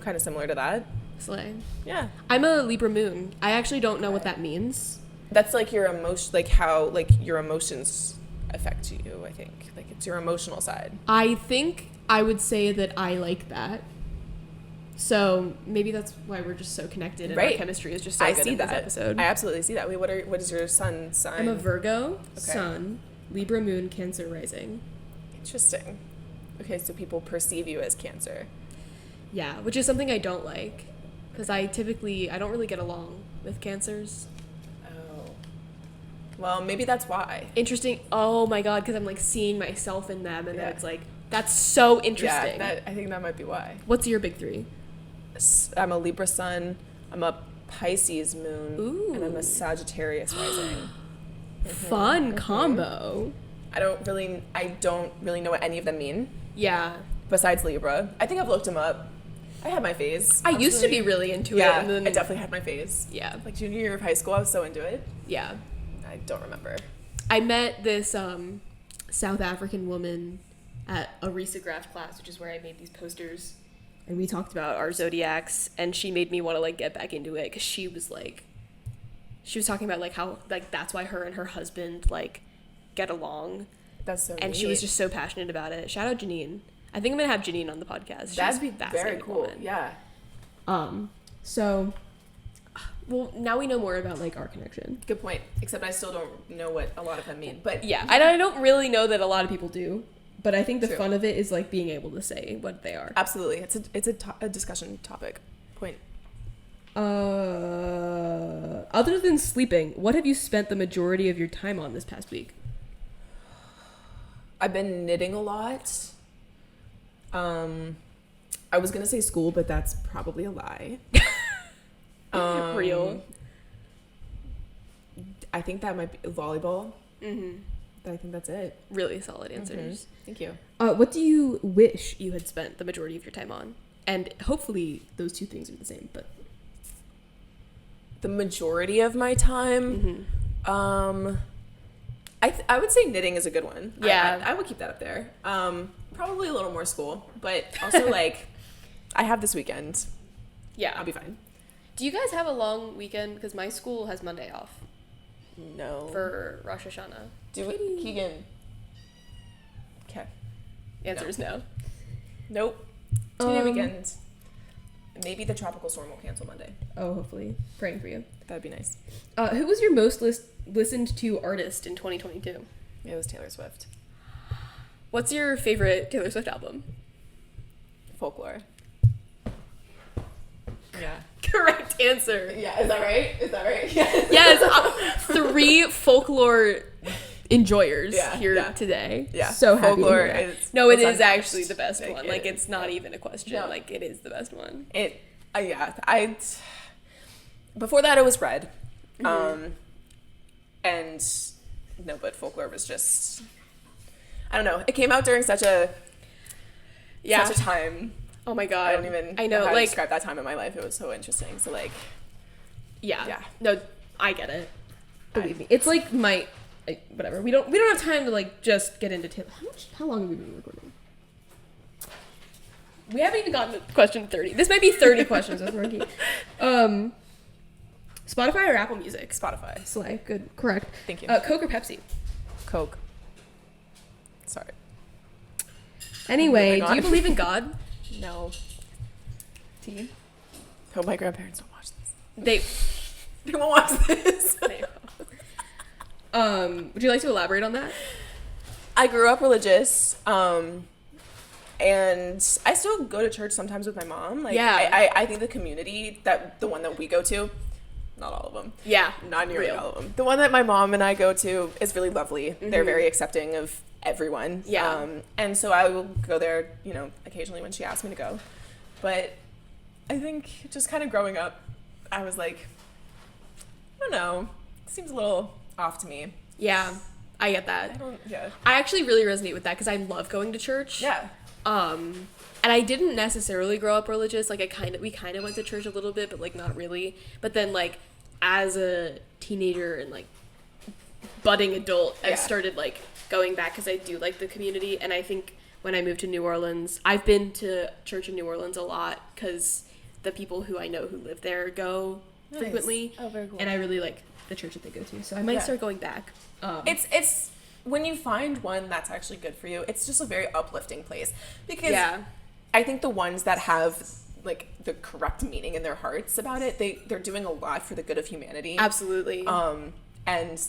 kind of similar to that.
Slay.
Yeah,
I'm a Libra moon. I actually don't know what that means.
that's like your emotion, like how like your emotions affect you. I think like it's your emotional side.
I think I would say that I like that. So maybe that's why we're just so connected and our chemistry is just so good in this episode.
I absolutely see that. Wait, what is your sun sign?
I'm a Virgo, Sun, Libra moon, Cancer rising.
Interesting. Okay, so people perceive you as Cancer.
Yeah, which is something I don't like. Because I don't really get along with Cancers.
Oh. Well, maybe that's why.
Interesting. Oh my god, because I'm like seeing myself in them, and then it's like, that's so interesting.
Yeah, I think that might be why.
What's your big three?
I'm a Libra sun, I'm a Pisces moon,
Ooh.
and I'm a Sagittarius rising.
Fun combo.
I don't really know what any of them mean,
Yeah.
besides Libra. I think I've looked them up. I had my phase.
I used to be really into it.
Yeah,
And then,
I definitely had my phase.
Yeah.
Like junior year of high school, I was so into it.
Yeah.
I don't remember.
I met this South African woman at a risograph class, which is where I made these posters. And we talked about our zodiacs, and she made me want to like get back into it because she was talking about like how like that's why her and her husband like get along.
That's so
And
neat.
she was just so passionate about it. Shout out Janine. I think I'm gonna have Janine on the podcast.
That'd be
She's a
very
fascinating
cool.
woman.
Yeah.
So, well, now we know more about like our connection.
Good point. Except I still don't know what a lot of them mean. But
Yeah, I don't really know that a lot of people do, but I think the
True.
fun of it is like being able to say what they are.
absolutely, it's a discussion topic. Point.
Other than sleeping, what have you spent the majority of your time on this past week?
I've been knitting a lot. I was gonna say school, but that's probably a lie.
Real.
I think that might be volleyball.
Mm-hmm.
I think that's it.
Really solid answers.
Thank you.
What do you wish you had spent the majority of your time on? And hopefully those two things are the same, but...
The majority of my time, I would say knitting is a good one.
Yeah.
I would keep that up there. Probably a little more school, but also like I have this weekend.
Yeah.
I'll be fine.
Do you guys have a long weekend? Because my school has Monday off
No.
for Rosh Hashanah.
Do it, Keegan. Okay.
Answer is no.
Nope. 2-day weekend. Maybe the tropical storm will cancel Monday.
Oh, hopefully. Praying for you.
That'd be nice.
Who was your most listened to artist in 2022?
It was Taylor Swift.
What's your favorite Taylor Swift album?
Folklore. Yeah.
Correct answer.
Yeah, is that right? Is that right?
Yes, 3 folklore enjoyers here
Yeah.
today.
Yeah.
So happy to
Folklore
hear that.
is
No, it
it's
is
unmatched.
actually the best one. Like, it's not even a question.
No.
Like, it is the best one.
Before that it was Red. And no, but Folklore was just, I don't know. It came out during such a time.
Oh my god.
I don't even
I know,
how to
like,
describe that time in my life. It was so interesting. So like,
yeah. No, I get it. Believe me. It's like whatever. We don't have time to like just get into Taylor. How long have we been recording? We haven't even gotten to question 30. This might be 30 questions with Runky. Spotify or Apple Music?
Spotify.
Slay. Good. Correct.
Thank you.
Coke or Pepsi?
Coke. Sorry.
Anyway,
Moving
do
on.
you believe in God?
No.
Tea.
Hope my grandparents don't watch this.
They
They won't watch this.
would you like to elaborate on that?
I grew up religious, and I still go to church sometimes with my mom. Like,
Yeah.
I think the community, the one that we go to, not all of them.
Yeah.
Not nearly
Real.
all of them. The one that my mom and I go to is really lovely. They're very accepting of everyone.
Yeah.
And so I will go there, occasionally when she asks me to go. But I think just kind of growing up, I was like, I don't know, it seems a little off to me.
Yeah. I get that.
Yeah.
I actually really resonate with that because I love going to church.
Yeah.
And I didn't necessarily grow up religious. Like we kind of went to church a little bit, but like not really. But then like as a teenager and like budding adult, I started like going back because I do like the community. And I think when I moved to New Orleans, I've been to church in New Orleans a lot because the people who I know who live there go frequently.
Oh, very cool.
And I really like the church that they go to. So I might start going back.
It's when you find one that's actually good for you, it's just a very uplifting place. Because I think the ones that have like the correct meaning in their hearts about it, they're doing a lot for the good of humanity.
Absolutely.
And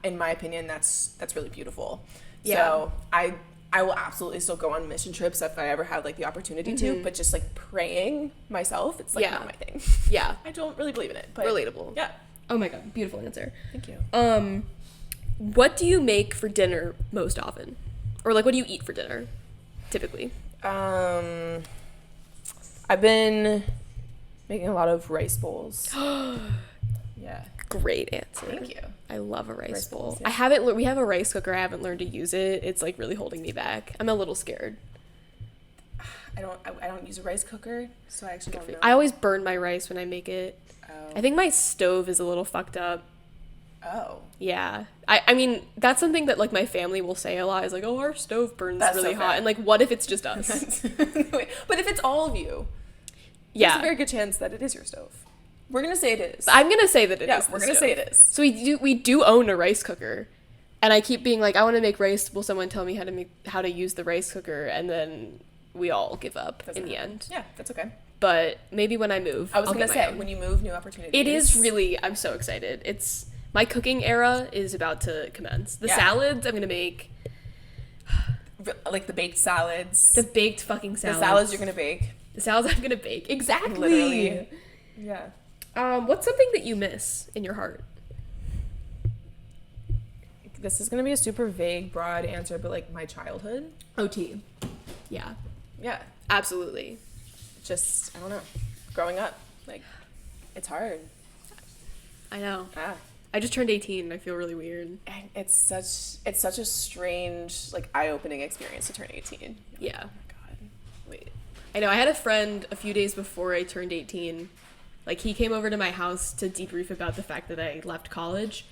in my opinion, that's really beautiful.
Yeah.
So I I will absolutely still go on mission trips if I ever have like the opportunity to, but just like praying myself, it's like not my thing.
Yeah.
I don't really believe in it, but
relatable.
Yeah.
Oh my god, beautiful answer.
Thank you.
What do you make for dinner most often? Or like what do you eat for dinner typically?
I've been making a lot of rice bowls. Yeah.
Great answer.
Thank you.
I love a rice bowl.
bowls, yeah.
I haven't we have a rice cooker. I haven't learned to use it. It's like really holding me back. I'm a little scared.
I don't use a rice cooker, so I actually don't know.
I always burn my rice when I make it.
Oh.
I think my stove is a little fucked up.
Oh.
Yeah. I mean, that's something that, like, my family will say a lot. Is like, oh, our stove burns really hot. And, like, what if it's just us?
But if it's all of you, there's a very good chance that it is your stove. We're going to say it is.
I'm going to say that it is.
Yeah, we're going to say it is.
So we do own a rice cooker. And I keep being like, I want to make rice. Will someone tell me how to use the rice cooker? And then we all give up in the end.
Yeah, that's okay.
But maybe when I move,
I was going to say, when you move, new opportunities.
It is really, I'm so excited. My cooking era is about to commence. The salads I'm going to make.
Like the baked salads.
The baked fucking salads.
The salads you're going to bake.
The salads I'm going to bake. Exactly.
Literally. Yeah.
What's something that you miss in your heart?
This is going to be a super vague, broad answer, but like my childhood.
OT. Yeah.
Yeah.
Absolutely.
Just, I don't know. Growing up. Like, it's hard.
I know.
Ah.
I just turned 18 and I feel really weird.
It's such a strange, like, eye-opening experience to turn 18.
Yeah.
Oh my god. Wait.
I know. I had a friend a few days before I turned 18. Like, he came over to my house to debrief about the fact that I left college.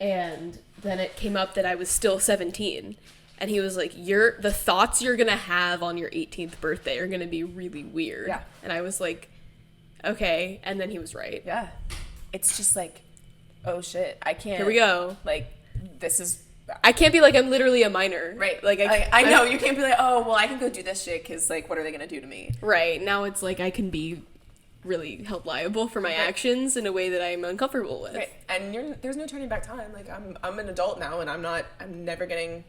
And then it came up that I was still 17. And he was like, the thoughts you're going to have on your 18th birthday are going to be really weird.
Yeah.
And I was like, okay. And then he was right.
Yeah. It's just like, oh shit, I can't.
Here we go.
Like, this is.
I can't be like, I'm literally a minor.
Right.
Like,
I know. You can't be like, oh, well, I can go do this shit because, like, what are they going to do to me?
Right. Now it's like I can be really held liable for my actions in a way that I'm uncomfortable with.
Right. And there's no turning back time. Like, I'm an adult now and I'm never getting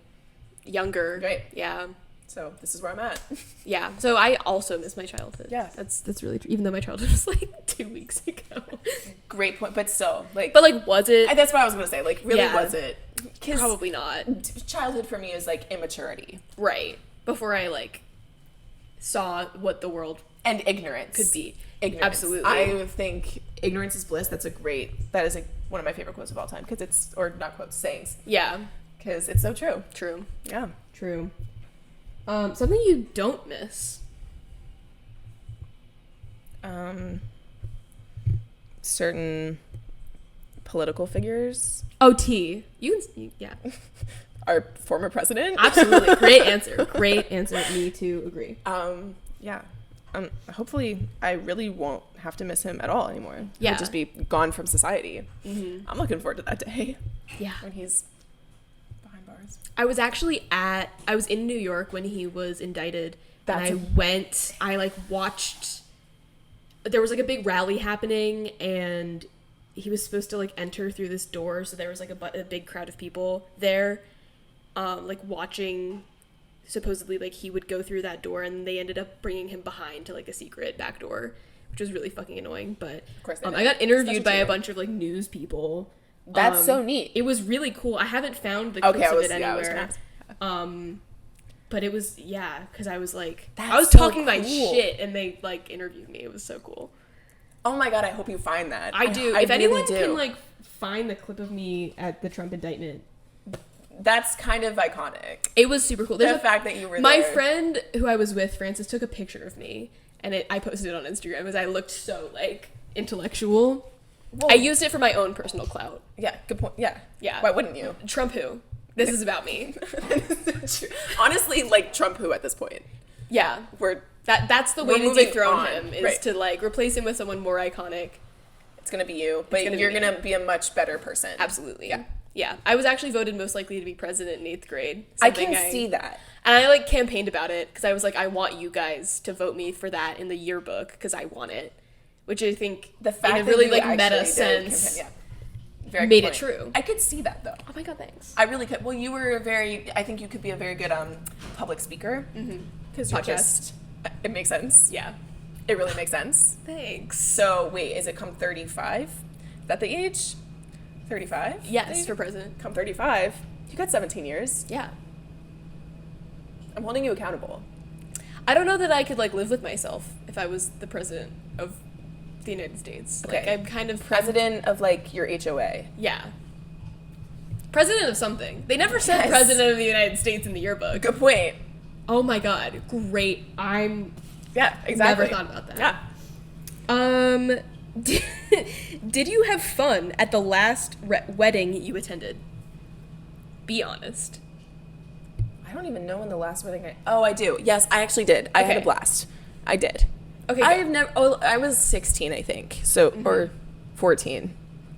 younger.
Right.
Yeah.
So this is where I'm at.
Yeah. So I also miss my childhood.
Yeah.
That's really true. Even though my childhood was like 2 weeks ago.
Great point. But still, like.
But like, was it?
That's what I was going to say. Like, really, was it?
Probably not.
Childhood for me is like immaturity.
Right. Before I like saw what the world
and ignorance
could be.
Ignorance.
Absolutely.
I think ignorance is bliss. That is one of my favorite quotes of all time because or not quotes, sayings.
Yeah.
Because it's so true.
True.
Yeah.
True. Something you don't miss.
Certain political figures.
OT. Yeah.
Our former president.
Absolutely. Great answer. Great answer. Me too. Agree.
Yeah. Hopefully I really won't have to miss him at all anymore.
Yeah.
He'll just be gone from society.
Mm-hmm.
I'm looking forward to that day.
Yeah.
When he's behind bars.
I was in New York when he was indicted. I watched, there was like a big rally happening and he was supposed to like enter through this door. So there was like a big crowd of people there, like watching. Supposedly, like, he would go through that door, and they ended up bringing him behind to, like, a secret back door, which was really fucking annoying, but
of course
I got interviewed by a bunch of, like, news people.
That's so neat.
It was really cool. I haven't found the clips of it anywhere. But it was, because I was, like, I was talking my shit, and they, like, interviewed me. It was so cool.
Oh my god, I hope you find that.
I do. If anyone can, like, find the clip of me at the Trump indictment...
That's kind of iconic.
It was super cool.
The fact that you were there.
My friend who I was with, Francis, took a picture of me, and I posted it on Instagram because I looked so, like, intellectual. Well, I used it for my own personal clout.
Yeah, good point. Yeah.
Yeah.
Why wouldn't you?
Trump who? This is about me.
Honestly, like, Trump who at this point.
Yeah. That's the way to dethrone him, is to, like, replace him with someone more iconic.
It's going to be you, but you're going to be a much better person.
Absolutely. Yeah. Yeah, I was actually voted most likely to be president in 8th grade.
I can see that.
And I, like, campaigned about it, because I was like, I want you guys to vote me for that in the yearbook, because I want it. Which I think,
the fact
in a really,
that
like, meta sense.
Very
made
good
it
point.
true.
I could see that though.
Oh my god, thanks.
I really could. Well, I think you could be a very good public speaker. Because you're just, it makes sense.
Yeah.
It really makes sense.
Thanks.
So wait, is it come 35? Is that the age? 35?
Yes, for president.
Come 35. You got 17 years.
Yeah.
I'm holding you accountable.
I don't know that I could like live with myself if I was the president of the United States.
Okay.
Like I'm kind of
President of like your HOA.
Yeah. President of something. They never said
Yes.
president of the United States in the yearbook.
Good point.
Oh my god. Great.
Yeah, exactly.
Never thought about that. Yeah. Did you have fun at the last wedding you attended? Be honest.
I don't even know when the last wedding I do. Yes, I actually did. I had a
Okay.
blast. I did.
Okay.
I
good.
have never, I was 16, I think. So, or 14.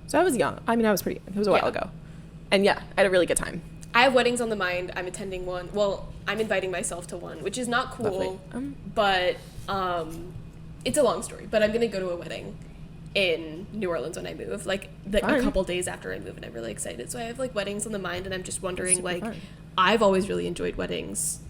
So I was young. I mean, I was pretty, it was a while
Yeah.
ago. And yeah, I had a really good time.
I have weddings on the mind. I'm attending one. Well, I'm inviting myself to one, which is not cool.
Lovely.
But it's a long story. But I'm gonna go to a wedding in New Orleans when I move, like a
Fun.
couple days after I move, and I'm really excited. So I have like weddings on the mind, and I'm just wondering,
super
like,
fun.
I've always really enjoyed weddings.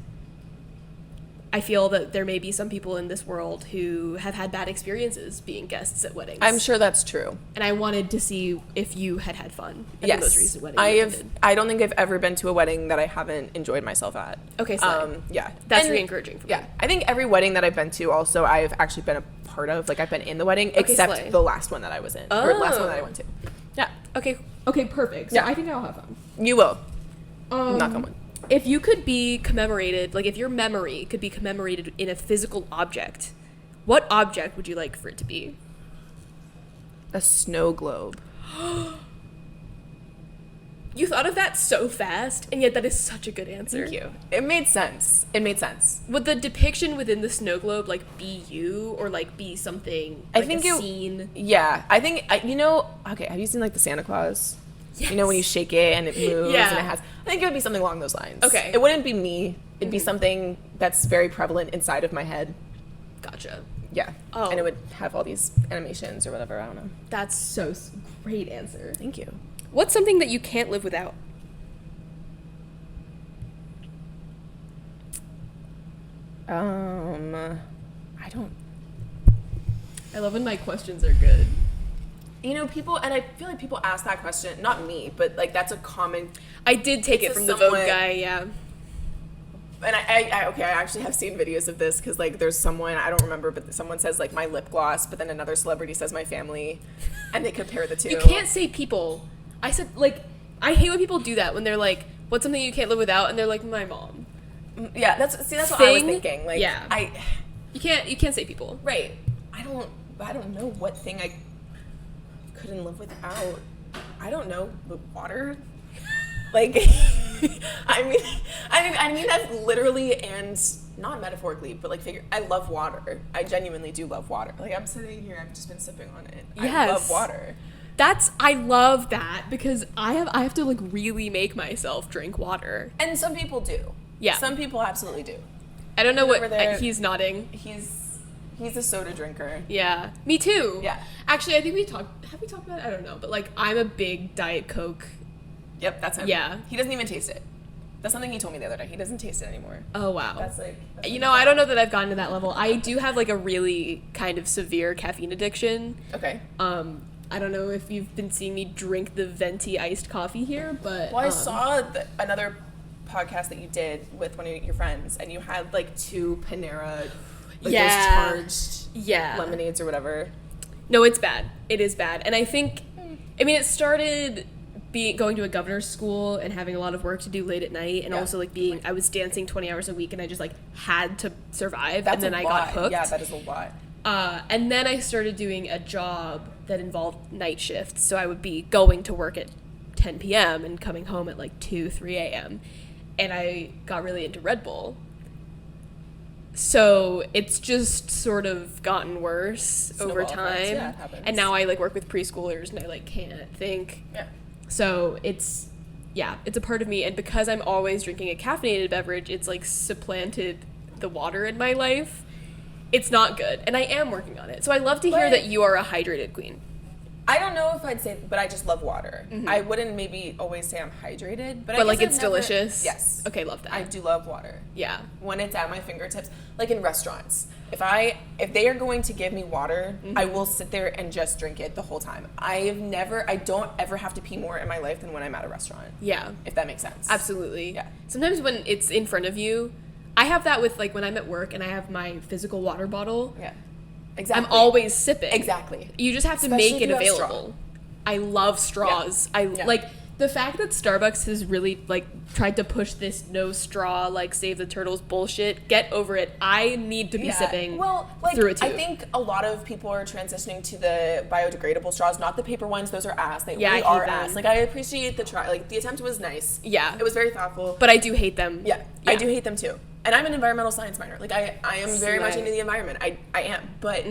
I feel that there may be some people in this world who have had bad experiences being guests at weddings.
I'm sure that's true.
And I wanted to see if you had fun at the most recent wedding.
I don't think I've ever been to a wedding that I haven't enjoyed myself at.
Okay, so
yeah.
that's
And,
really encouraging for me.
Yeah. I think every wedding that I've been to also I've actually been a part of. Like I've been in the wedding except
slay.
the last one that I was in. Or last one that I went to. Yeah.
Okay, perfect. So
Yeah.
I think I'll have fun.
You will. Knock on wood.
If you could be commemorated, like if your memory could be commemorated in a physical object, what object would you like for it to be?
A snow globe.
You thought of that so fast, and yet that is such a good answer.
Thank you. It made sense. It made sense.
Would the depiction within the snow globe like be you, or like be something like
I think
a scene?
Yeah. I think, okay, have you seen like the Santa Claus?
Yes.
You know, when you shake it and it moves
Yeah.
and it has, I think it would be something along those lines.
Okay.
It wouldn't be me. It'd be something that's very prevalent inside of my head.
Gotcha.
Yeah.
Oh.
And it would have all these animations or whatever. I don't know.
That's so great answer.
Thank you.
What's something that you can't live without?
I don't.
I love when my questions are good.
People, and I feel like people ask that question, not me, but like that's a common.
I did take it
It's a
from the Vogue
somewhat-
guy, yeah.
And I actually have seen videos of this because like there's someone, I don't remember, but someone says like my lip gloss, but then another celebrity says my family, and they compare the two.
You can't say people. I said, like, I hate when people do that when they're like, what's something you can't live without? And they're like, my mom.
Yeah, that's what I was
Thing?
thinking. Like,
Yeah. You can't say people.
Right. I don't know what thing I couldn't live without. I don't know, but water. Like, I mean that's literally and not metaphorically, but like I love water. I genuinely do love water. Like I'm sitting here, I've just been sipping on it.
Yes.
I love water.
I love that because I have to like really make myself drink water.
And some people do.
Yeah.
Some people absolutely do.
I don't know what
Over there-
he's nodding.
He's a soda drinker.
Yeah, me too.
Yeah.
Actually, I think have we talked about it? I don't know, but like I'm a big Diet Coke.
Yep, that's him.
Yeah.
He doesn't even taste it. That's something he told me the other day. He doesn't taste it anymore.
Oh wow.
That's
I don't know that I've gotten to that level. I do have like a really kind of severe caffeine addiction.
Okay.
I don't know if you've been seeing me drink the venti iced coffee here, but
Well, I saw another podcast that you did with one of your friends, and you had like 2 Panera, like
Yeah.
those charged lemonades or whatever.
No, it's bad. It is bad, and I think, it started going to a governor's school and having a lot of work to do late at night, and also like I was dancing 20 hours a week, and I just like had to survive,
That's
and then
a
I
lot.
got hooked.
Yeah, that is a lot.
And then I started doing a job that involved night shifts, so I would be going to work at 10 p.m. and coming home at like 2, 3 a.m. And I got really into Red Bull. So it's just sort of gotten worse over
Snowball
time.
effects. Yeah, it happens.
And now I like work with preschoolers and I like can't think.
Yeah.
So it's a part of me. And because I'm always drinking a caffeinated beverage, it's like supplanted the water in my life. It's not good. And I am working on it. So I love to hear
But-
that you are a hydrated queen.
I don't know if I'd say, but I just love water. I wouldn't maybe always say I'm hydrated, but I
like
guess
it's
I've never-
delicious.
Yes.
Okay, love that.
I do love water.
Yeah.
When it's at my fingertips, like in restaurants. If they are going to give me water, I will sit there and just drink it the whole time. I don't ever have to pee more in my life than when I'm at a restaurant.
Yeah.
If that makes sense.
Absolutely.
Yeah.
Sometimes when it's in front of you, I have that with like when I'm at work and I have my physical water bottle.
Yeah. Exactly.
I'm always sipping.
Exactly.
You just have to
Especially
make
if
it
you have straw.
available. I love straws.
Yeah.
Like the fact that Starbucks has really like tried to push this no straw, like save the turtles bullshit. Get over it. I need to be sipping through it too.
I think a lot of people are transitioning to the biodegradable straws, not the paper ones. Those are ass. They really
I
are
hate them.
ass. Like I appreciate the try. Like the attempt was nice.
Yeah.
It was very thoughtful.
But I do hate them.
Yeah. I do hate them too. And I'm an environmental science minor. Like I am very much
Slay.
into the environment. I am. But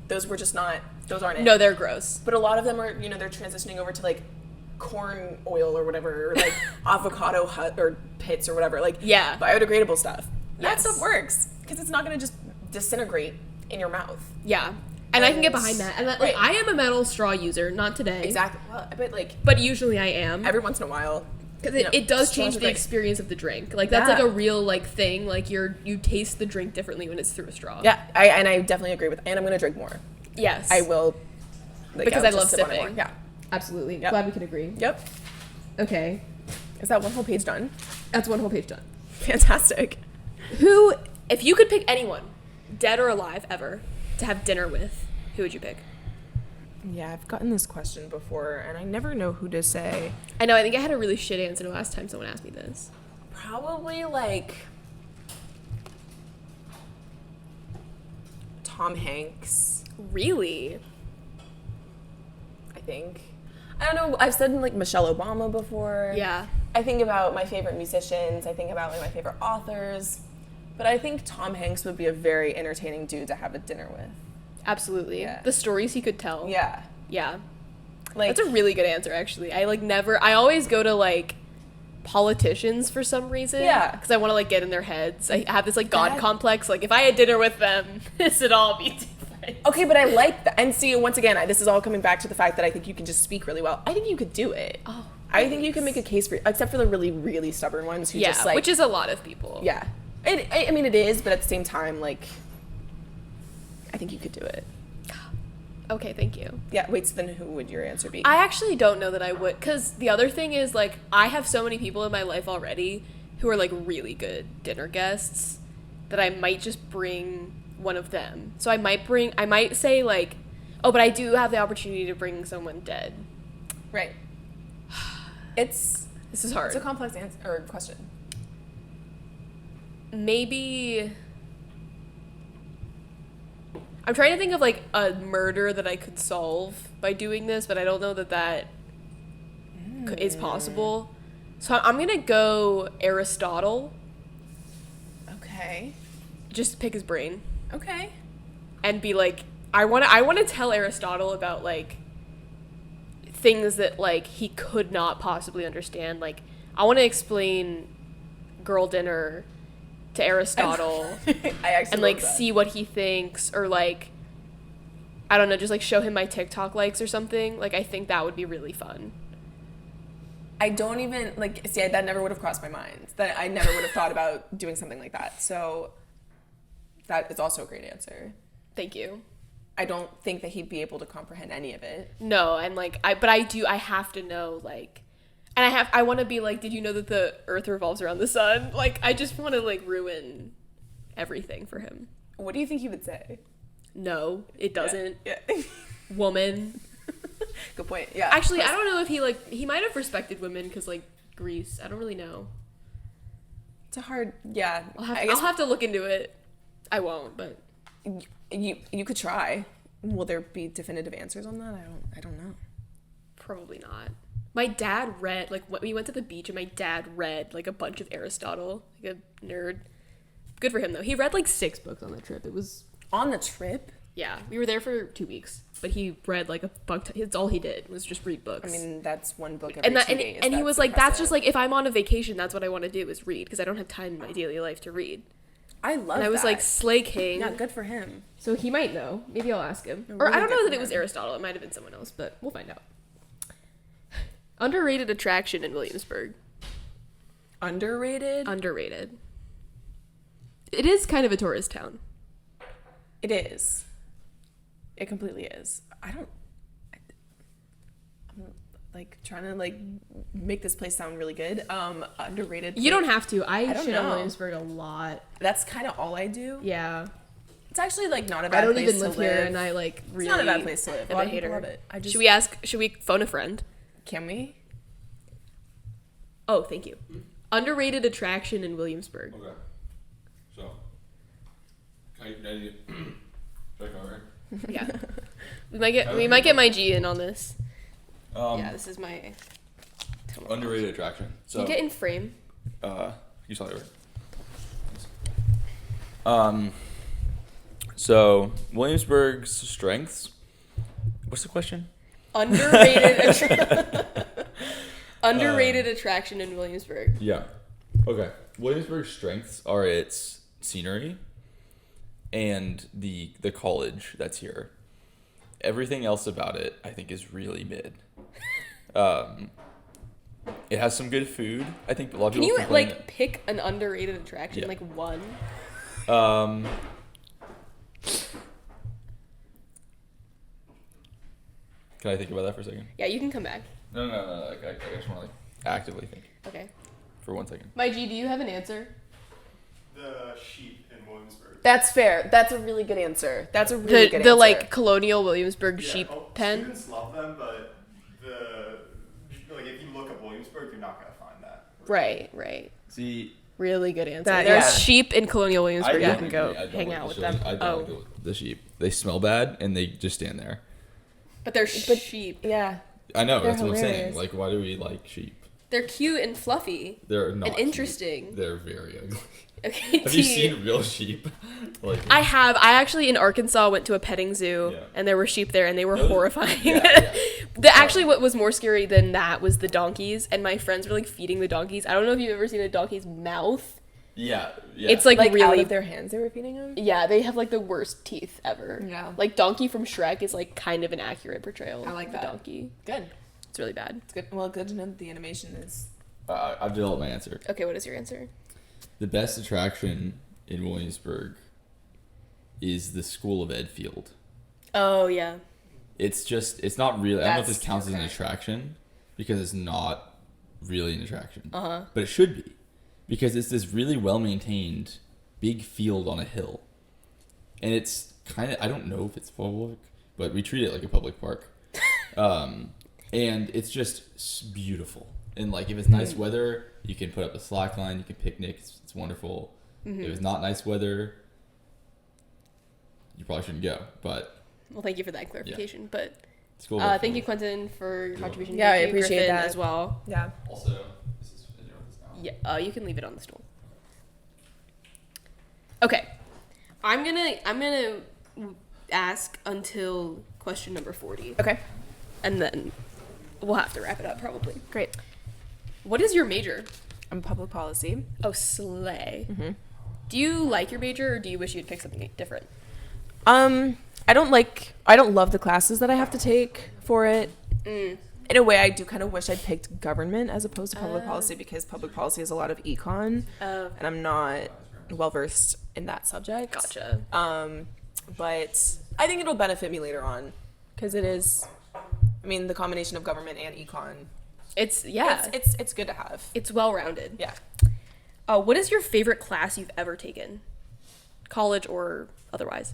those were just not. Those aren't it.
No, they're gross.
But a lot of them are. They're transitioning over to like corn oil or whatever, or like avocado or pits or whatever. Like biodegradable stuff. That
Yes.
stuff works because it's not going to just disintegrate in your mouth.
Yeah. And I can get behind that. And like I am a metal straw user, not today.
Exactly. Well,
But usually I am.
every once in a while.
Because it does
straws
change
are
the
great.
experience of the drink. Like that's like a real like thing. Like you taste the drink differently when it's through a straw.
Yeah, I definitely agree with. And I'm going to drink more.
Yes.
I will. Like,
Because
I'll
I love
just sip on it
sipping.
more. Yeah.
Absolutely.
Yep.
Glad we can agree.
Yep.
Okay.
Is that one whole page done?
That's one whole page done.
Fantastic.
Who, if you could pick anyone, dead or alive, ever, to have dinner with, who would you pick?
Yeah, I've gotten this question before, and I never know who to say.
I know, I think I had a really shit answer the last time someone asked me this.
Probably like Tom Hanks,
Really?
I think. I don't know. I've said like Michelle Obama before.
Yeah.
I think about my favorite musicians. I think about like my favorite authors. But I think Tom Hanks would be a very entertaining dude to have a dinner with.
Absolutely.
Yeah.
The stories he could tell.
Yeah.
Yeah.
Like
That's a really good answer, actually. I always go to, like, politicians for some reason.
Yeah.
Because I want to, like, get in their heads. I have this, like, God complex. Like, if I had dinner with them, this would all be different.
Okay, but I like that. And see, once again, this is all coming back to the fact that I think you can just speak really well. I think you could do it.
Oh.
I think you can make a case for, except for the really, really stubborn ones who
Yeah,
just like.
which is a lot of people.
Yeah. I mean, it is, but at the same time, like, I think you could do it.
Okay, thank you.
Yeah, wait, so then who would your answer be?
I actually don't know that I would, because the other thing is, like, I have so many people in my life already who are, like, really good dinner guests that I might just bring one of them. So I might say, like, oh, but I do have the opportunity to bring someone dead.
Right. This is hard.
It's
It's a complex answer or question.
Maybe I'm trying to think of like a murder that I could solve by doing this, but I don't know that is possible. So I'm gonna go Aristotle.
Okay.
Just pick his brain
Okay.
and be like, I want to tell Aristotle about like things that like he could not possibly understand. Like I want to explain girl dinner to Aristotle.
I actually
And like
love that.
see what he thinks, or like I don't know, just like show him my TikTok likes or something. Like I think that would be really fun.
I don't even like see that never would have crossed my mind. That I never would have thought about doing something like that. So that is also a great answer.
Thank you.
I don't think that he'd be able to comprehend any of it.
No, and like I have to know like, and I want to be like, did you know that the earth revolves around the sun? Like I just want to like ruin everything for him.
What do you think he would say?
No, it doesn't.
Yeah.
Woman.
Good point. Yeah.
Actually, I don't know if he might have respected women because like Greece. I don't really know.
It's a hard. Yeah.
I'll have to look into it. I won't, but
you could try. Will there be definitive answers on that? I don't know.
probably not. My dad read, like, we went to the beach and my dad read, like, a bunch of Aristotle, like a nerd. Good for him, though. He read, like, 6 books on the trip. It was...
On the trip?
Yeah. We were there for 2 weeks, but he read, like, a buck... It's all he did, was just read books.
I mean, that's one book every 2 days.
And he was like, that's just, like, if I'm on a vacation, that's what I want to do, is read, because I don't have time in my daily life to read.
I love
And I was
that.
like, Slay King.
Yeah, good for him.
So he might know. Maybe I'll ask him.
No,
Or I
really
don't
good
know
for
that it was
him.
Aristotle. It might have been someone else, but we'll find out. Underrated attraction in Williamsburg.
Underrated?
Underrated. It is kind of a tourist town.
It is. It completely is. I'm like trying to like make this place sound really good. Underrated.
You don't have to. I
don't
shit on
know.
Williamsburg a lot.
That's kind of all I do.
Yeah.
It's actually like not a bad
I don't
place
even
to
live
live.
here, and I like really.
It's not a bad place to live. A
am
lot
a
of people
hater.
love it. I just
Should we phone a friend?
Can we?
Oh, thank you. Underrated attraction in Williamsburg.
Okay. So, should I cover?
Yeah. We might get my G in on this. Yeah, this is my
Underrated attraction. So,
Can you get in frame?
you saw it right. So Williamsburg's strengths. What's the question?
Underrated attraction in Williamsburg.
Yeah. Okay. Williamsburg's strengths are its scenery and the college that's here. Everything else about it, I think, is really mid. It has some good food. I think a lot of
Can
people
you
complain
like pick an underrated attraction,
Yeah.
like one?
Can I think about that for a second?
Yeah, you can come back.
No. Like, I just want to actively think
Okay.
for 1 second.
My G, do you have an answer?
The sheep in Williamsburg.
That's fair. That's a really good answer. That's a really good
The
answer.
like colonial Williamsburg
Yeah,
sheep pen.
Students love them, but if you look up Williamsburg, you're not gonna find that.
Right.
See,
Really good answer.
That-
There's
yeah.
sheep in colonial Williamsburg. You
don't
can go
agree. I don't
hang
like
out
the
with
sheep.
them.
I don't like the sheep. They smell bad and they just stand there.
But they're sheep.
yeah.
I know,
They're
that's what I'm saying.
hilarious.
Like, why do we like sheep?
They're cute and fluffy.
They're not
And
cute.
interesting.
They're very ugly.
Okay,
Have you
T.
seen real sheep? Like,
I have. I actually in Arkansas went to a petting zoo
Yeah.
and there were sheep there and they were
Those-
horrifying.
yeah.
Actually what was more scary than that was the donkeys, and my friends were like feeding the donkeys. I don't know if you've ever seen a donkey's mouth.
yeah.
It's like,
Like out
really
of their hands, they were feeding him.
yeah, they have like the worst teeth ever.
Yeah.
Like Donkey from Shrek is like kind of an accurate portrayal
I like
of the
that.
donkey.
Good.
It's really bad.
It's good. Well, good to know that the animation is.
I've developed my answer.
Okay, what is your answer?
The best attraction in Williamsburg is the School of Edfield.
Oh yeah.
It's not really, I don't know if this
That's
counts as an
okay.
attraction because it's not really an attraction.
Uh-huh.
But it should be because it's this really well maintained big field on a hill. And it's kind of, I don't know if it's public, but we treat it like a public park. And it's just beautiful. And like if it's nice weather, you can put up a slack line, you can picnic, it's wonderful. If it's not nice weather, you probably shouldn't go. But
Well, thank you for that clarification. But
School of
thank
Edfield.
you, Quentin, for your contribution.
Yeah,
Thank
I
you,
appreciate
Griffin,
that.
as well.
Yeah.
Also, this is now.
Yeah, you can leave it on the stool. Okay, I'm gonna ask until question number 40,
Okay.
and then we'll have to wrap it up probably.
Great.
What is your major?
I'm public policy.
Oh, slay. Do you like your major, or do you wish you'd pick something different?
I don't love the classes that I have to take for it. In a way, I do kind of wish I'd picked government as opposed to public policy because public policy is a lot of econ, and I'm not well versed in that subject.
Gotcha.
But I think it'll benefit me later on because it is. I mean, the combination of government and econ.
It's
It's good to have.
it's well rounded.
Yeah.
What is your favorite class you've ever taken, college or otherwise?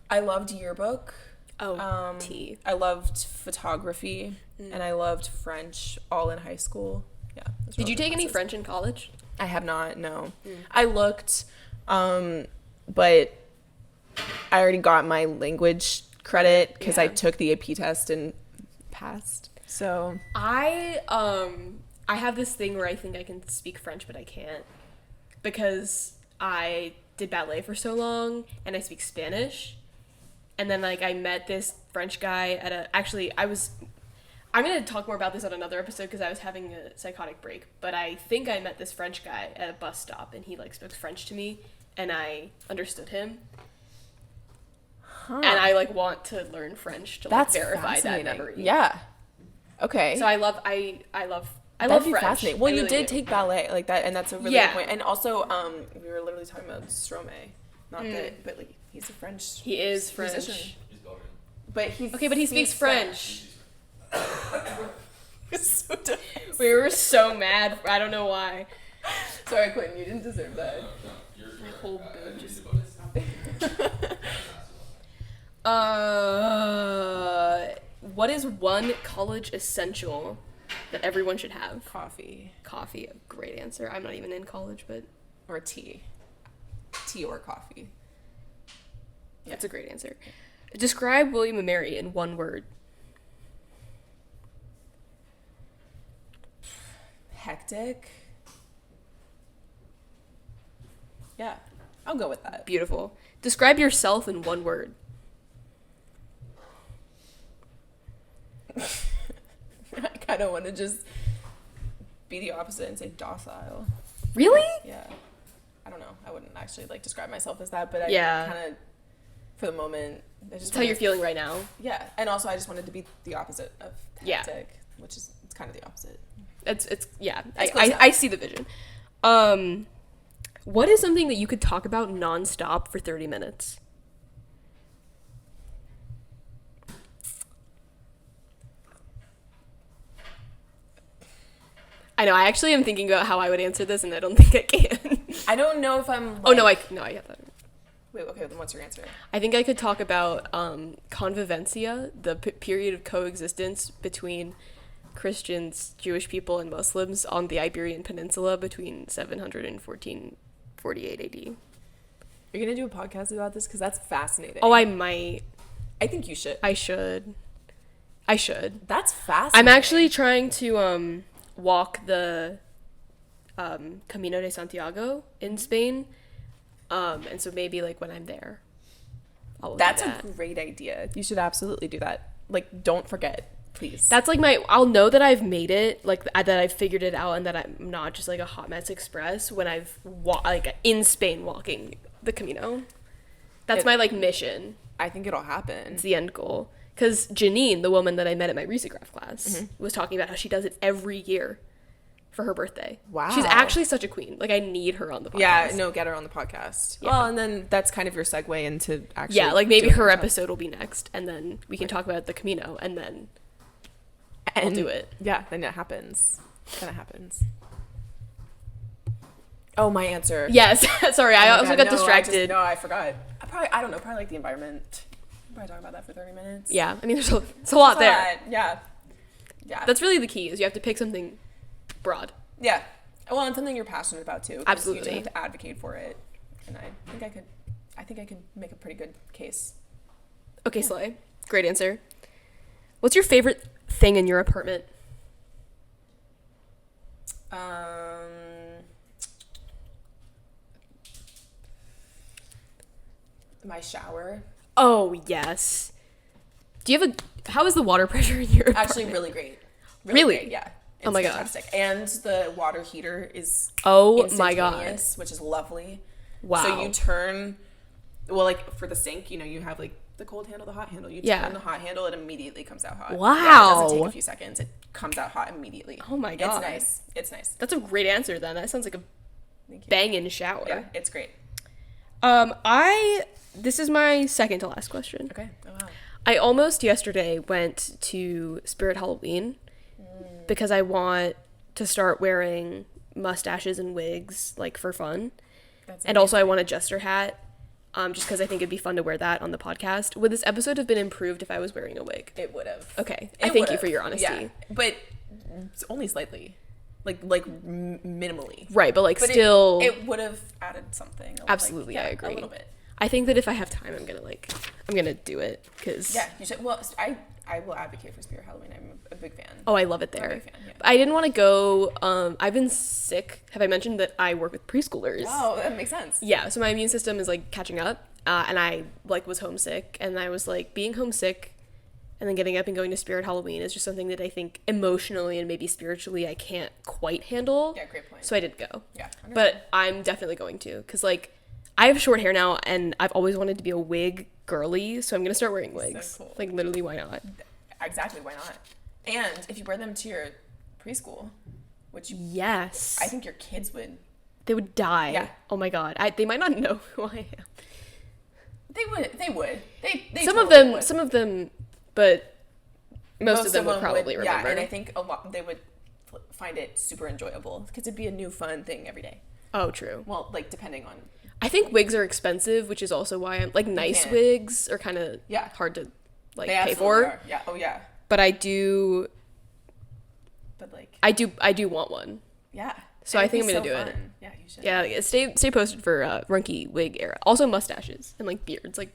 I loved yearbook.
Oh, T.
I loved photography and I loved French all in high school. Yeah. those were
Did you
all good
take any
classes.
French in college?
I have not, no. I looked, but I already got my language credit because I
Yeah.
took the AP test and passed. So
I have this thing where I think I can speak French, but I can't because I did ballet for so long and I speak Spanish. And then like I met this French guy at I'm going to talk more about this on another episode because I was having a psychotic break, but I think I met this French guy at a bus stop, and he, like, spoke French to me, and I understood him. Huh. And I, like, want to learn French to, like, verify that memory.
Yeah. Okay.
So I love French.
Fascinating. Well, you did take ballet, like that, and that's a really good point. And also, we were literally talking about Stromae. Not that, but, like, he's a French
He is French.
musician.
He's Belgian.
But he
Okay, but he speaks French.
So dumb.
We were so mad. I don't know why.
Sorry, Quentin, you didn't deserve that.
My whole boob just... What is one college essential that everyone should have?
Coffee.
Coffee, a great answer. I'm not even in college, but...
Or tea. Tea or coffee. Yeah.
That's a great answer. Describe William and Mary in one word.
Hectic. Yeah, I'll go with that.
Beautiful. Describe yourself in one word.
I kind of want to just be the opposite and say docile.
Really?
Yeah. I don't know. I wouldn't actually like describe myself as that, but I kind of, for the moment, I just
That's how you're feeling right now.
Yeah, and also I just wanted to be the opposite of hectic, which is it's kind of the opposite.
It's yeah.
It's
I see the vision. What is something that you could talk about nonstop for 30 minutes? I know. I actually am thinking about how I would answer this, and I don't think I can.
I don't know if I'm. Like,
oh no, I get that.
Wait, okay. Then what's your answer?
I think I could talk about convivencia, the period of coexistence between Christians, Jewish people, and Muslims on the Iberian Peninsula between 700 and 1448 AD.
You're gonna do a podcast about this because that's fascinating.
Oh, I might.
I think you should.
I should.
That's fascinating.
I'm actually trying to walk the Camino de Santiago in Spain, and so maybe like when I'm there,
That's a great idea. You should absolutely do that. Like, don't forget, please.
That's like I'll know that I've made it, like that I've figured it out, and that I'm not just like a hot mess express when I've like in Spain walking the Camino. That's my like mission.
I think it'll happen.
It's the end goal. Because Janine, the woman that I met at my Risograph class, was talking about how she does it every year for her birthday.
Wow.
She's actually such a queen. Like, I need her on the podcast.
Yeah, no, get her on the podcast. Yeah. Well, and then that's kind of your segue into actually.
Yeah, like maybe her episode will be next, and then we can talk about the Camino, and then I'll do it.
Yeah, then it happens. Then it happens. Oh, my answer.
Yes. Sorry, I also got distracted.
I forgot. I don't know, probably like the environment. Probably talk about that for 30 minutes.
Yeah, I mean, it's a lot there.
Yeah.
That's really the key, is you have to pick something broad.
Yeah. Well, and something you're passionate about too.
Absolutely.
You have to advocate for it. And I think I could make a pretty good case.
Okay, Slay. Great answer. What's your favorite thing in your apartment?
My shower.
Oh, yes. Do you have how is the water pressure in your apartment?
Actually, really great.
Really?
Great, yeah. It's
oh my
fantastic. God. And the water heater is
my God,
which is lovely.
Wow.
So you turn, well, like for the sink, you have like the cold handle, the hot handle. You turn the hot handle, it immediately comes out hot.
Wow.
Yeah, it doesn't take a few seconds. It comes out hot immediately.
Oh my God.
It's nice.
That's a great answer then. That sounds like a banging shower.
Yeah, it's great.
This is my second to last question.
Okay. Oh, wow.
I almost yesterday went to Spirit Halloween because I want to start wearing mustaches and wigs, like, for fun. And also I want a jester hat, just because I think it'd be fun to wear that on the podcast. Would this episode have been improved if I was wearing a wig?
It would have.
Okay. I thank you for your honesty. Yeah,
but only slightly. Like minimally.
Right, but still...
It would have added something.
Absolutely, I agree.
A little bit.
I think that if I have time, I'm gonna do it, because...
Yeah, you should. Well, I will advocate for Spirit Halloween. I'm a big fan.
Oh, I love it there.
I'm a big fan, yeah.
I didn't want to go... I've been sick. Have I mentioned that I work with preschoolers?
Oh, that makes sense.
Yeah, so my immune system is, like, catching up, and I, like, was homesick, and I was, like, being homesick and then getting up and going to Spirit Halloween is just something that I think emotionally and maybe spiritually I can't quite handle.
Yeah, great point.
So I didn't go.
Yeah.
But I'm definitely going to, because like I have short hair now and I've always wanted to be a wig girly, so I'm gonna start wearing wigs.
So cool.
Like literally, why not?
Exactly, why not? And if you wear them to your preschool, which
Yes.
I think your kids would.
They would die.
Yeah.
Oh my god. They might not know who I am.
They would. They
Some
totally
of them, but most of them would
them
probably remember.
Yeah, and I think a lot they would find it super enjoyable because it'd be a new fun thing every day.
Oh, true.
Well, like depending on.
I think wigs are expensive, which is also why I'm like nice
can't.
wigs are kind of
Yeah.
hard to like
They
pay
absolutely
for.
are. Yeah. Oh yeah.
But I do want one.
Yeah.
So
And
I think
it'd
I'm
be
gonna do
so
it.
fun. Yeah, you should.
Yeah, stay posted for Runky wig era. Also mustaches and like beards. Like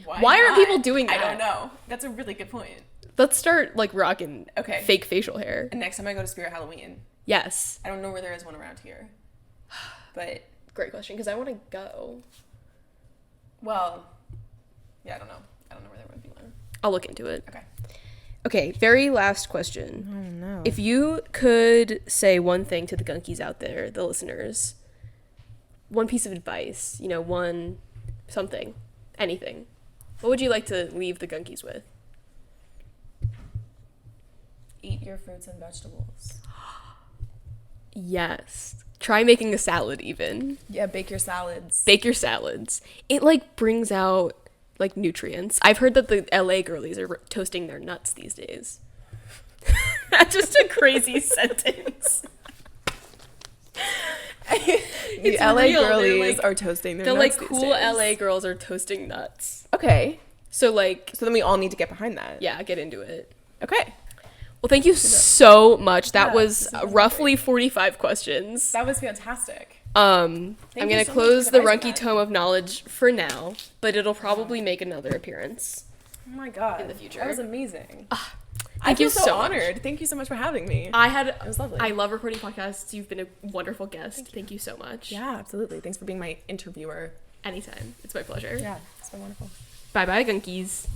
Why aren't
not?
people doing
I
that?
don't know. That's a really good point.
let's start like rocking
Okay.
fake facial hair.
And next time I go to Spirit Halloween,
Yes.
I don't know where there is one around here, but
Great question, because I want to go.
well, yeah, I don't know. I don't know where there would be one.
I'll look into it.
Okay.
Okay, very last question.
Oh no.
If you could say one thing to the gunkies out there, the listeners, one piece of advice, one something, anything, what would you like to leave the gunkies with?
Eat your fruits and vegetables.
Yes. Try making a salad even.
Yeah, bake your salads.
Bake your salads. It brings out nutrients. I've heard that the LA girlies are toasting their nuts these days. That's just a crazy sentence.
The LA
real.
girlies are toasting their
The
nuts
cool
these days.
LA girls are toasting nuts.
Okay.
So
So then we all need to get behind that.
yeah, get into it.
Okay.
Well, thank you so much. That
Yeah,
was
this is
roughly 45 questions.
That was fantastic.
I'm
you
going to
so much
close
for
the
advising
Runky
that.
Tome of Knowledge for now, but it'll probably make another appearance.
Oh my god.
In the future.
That was amazing.
Thank
I feel
you
so
so much.
honored. Thank you so much for having me.
It
was lovely.
I love recording podcasts. You've been a wonderful guest. Thank you so much.
Yeah, absolutely. Thanks for being my interviewer.
Anytime. It's my pleasure.
Yeah, it's been wonderful.
Bye-bye, gunkies.